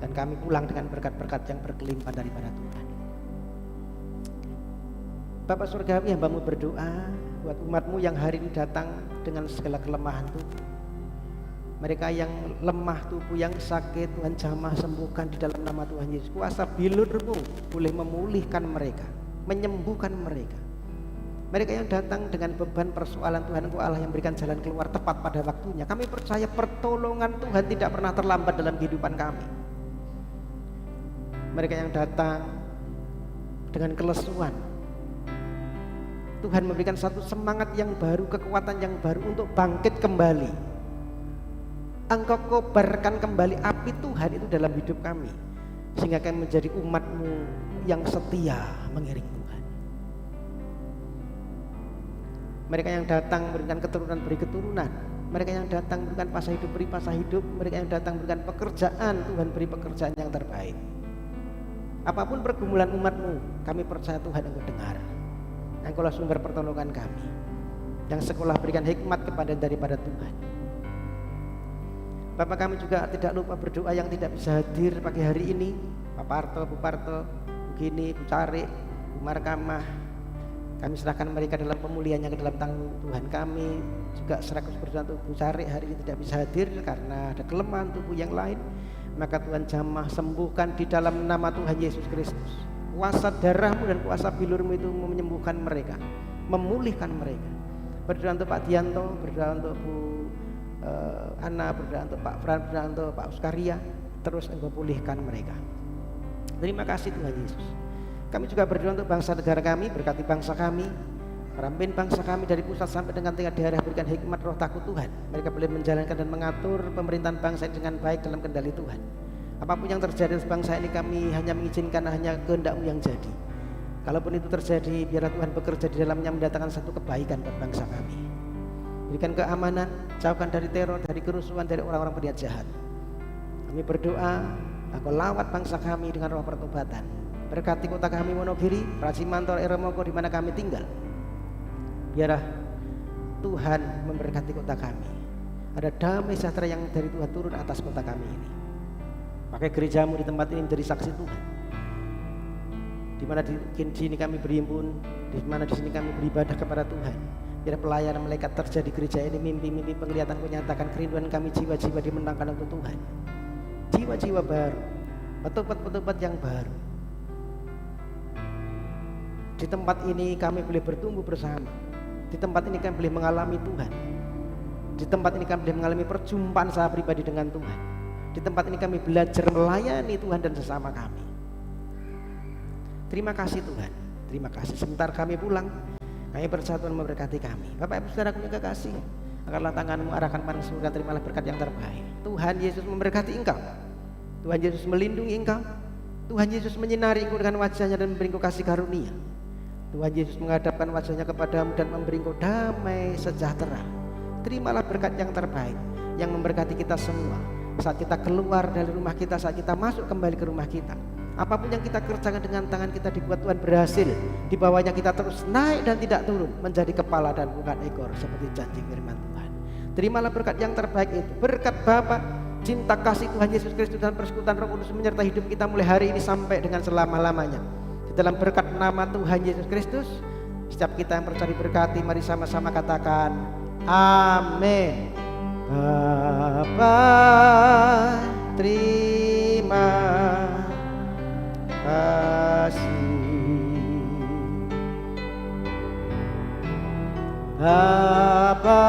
Dan kami pulang dengan berkat-berkat yang berkelimpahan daripada Tuhan. Bapak Surgawi, hamba-Mu berdoa buat umat-Mu yang hari ini datang dengan segala kelemahan tubuh. Mereka yang lemah tubuh, yang sakit, Tuhan jamah sembuhkan di dalam nama Tuhan Yesus. Kuasa bilur-Mu boleh memulihkan mereka, menyembuhkan mereka. Mereka yang datang dengan beban persoalan, Tuhan Engkau Allah yang berikan jalan keluar tepat pada waktunya. Kami percaya pertolongan Tuhan tidak pernah terlambat dalam kehidupan kami. Mereka yang datang dengan kelesuan, Tuhan memberikan satu semangat yang baru, kekuatan yang baru untuk bangkit kembali. Engkau kobarkan kembali api Tuhan itu dalam hidup kami, sehingga kami menjadi umat-Mu yang setia mengiring Tuhan. Mereka yang datang memberikan keturunan beri keturunan, mereka yang datang memberikan pasah hidup beri pasah hidup, mereka yang datang memberikan pekerjaan, Tuhan beri pekerjaan yang terbaik. Apapun pergumulan umat-Mu, kami percaya Tuhan Engkau dengar. Engkaulah sumber pertolongan kami. Yang sekolah berikan hikmat kepada daripada Tuhan. Bapak, kami juga tidak lupa berdoa yang tidak bisa hadir pagi hari ini. Pak Parto, Bu Parto, Bu Gini, Bu Cari, Bu Markamah. Kami serahkan mereka dalam pemulihannya ke dalam tangan Tuhan kami. Juga serahkan berdoa untuk Bu Cari hari ini tidak bisa hadir karena ada kelemahan tubuh yang lain. Maka Tuhan jamah sembuhkan di dalam nama Tuhan Yesus Kristus. Kuasa darah-Mu dan kuasa bilur-Mu itu menyembuhkan mereka, memulihkan mereka. Berdoa untuk Pak Dianto, berdoa untuk Bu Ana, berdoa untuk Pak Fran, berdoa untuk Pak Uskaria. Terus Engkau pulihkan mereka. Terima kasih Tuhan Yesus. Kami juga berdoa untuk bangsa negara kami, berkati bangsa kami, pimpin bangsa kami dari pusat sampai dengan tingkat daerah, berikan hikmat roh takut Tuhan. Mereka boleh menjalankan dan mengatur pemerintahan bangsa ini dengan baik dalam kendali Tuhan. Apapun yang terjadi di bangsa ini, kami hanya mengizinkan hanya kehendak-Mu yang jadi. Kalaupun itu terjadi, biarlah Tuhan bekerja di dalamnya mendatangkan satu kebaikan buat bangsa kami. Berikan keamanan, jauhkan dari teror, dari kerusuhan, dari orang-orang berniat jahat. Kami berdoa, Engkau lawat bangsa kami dengan roh pertobatan. Berkati kota kami Wonogiri, Prajimantor, Eremoko di mana kami tinggal. Biarlah Tuhan memberkati kota kami. Ada damai sejahtera yang dari Tuhan turun atas kota kami ini. Pakai gereja-Mu di tempat ini menjadi saksi Tuhan. Di mana di sini kami berhimpun, di mana di sini kami beribadah kepada Tuhan. Biar pelayanan malaikat terjadi gereja ini, mimpi-mimpi penglihatan menyatakan kerinduan kami, jiwa-jiwa dimenangkan untuk Tuhan. Jiwa-jiwa baru, petupat-petupat yang baru. Di tempat ini kami boleh bertumbuh bersama. Di tempat ini kami boleh mengalami Tuhan. Di tempat ini kami boleh mengalami perjumpaan saya pribadi dengan Tuhan. Di tempat ini kami belajar melayani Tuhan dan sesama kami. Terima kasih Tuhan. Terima kasih. Sebentar kami pulang, kami bersatuan memberkati kami. Bapak Ibu Saudara yang kasih, angkatlah tanganmu, arahkan pandang surga, terimalah berkat yang terbaik. Tuhan Yesus memberkati engkau. Tuhan Yesus melindungi engkau. Tuhan Yesus menyinari engkau dengan wajahnya dan memberi engkau kasih karunia. Tuhan Yesus menghadapkan wajahnya kepadamu dan memberi engkau damai sejahtera. Terimalah berkat yang terbaik yang memberkati kita semua. Saat kita keluar dari rumah kita, saat kita masuk kembali ke rumah kita, apapun yang kita kerjakan dengan tangan kita dibuat Tuhan berhasil. Di bawahnya kita terus naik dan tidak turun, menjadi kepala dan bukan ekor, seperti janji firman Tuhan. Terimalah berkat yang terbaik itu. Berkat Bapa, cinta kasih Tuhan Yesus Kristus dan persekutuan Roh Kudus menyertai hidup kita mulai hari ini sampai dengan selama-lamanya. Di dalam berkat nama Tuhan Yesus Kristus, setiap kita yang percaya diberkati, mari sama-sama katakan amin. Bapa, terima kasih. Bapa,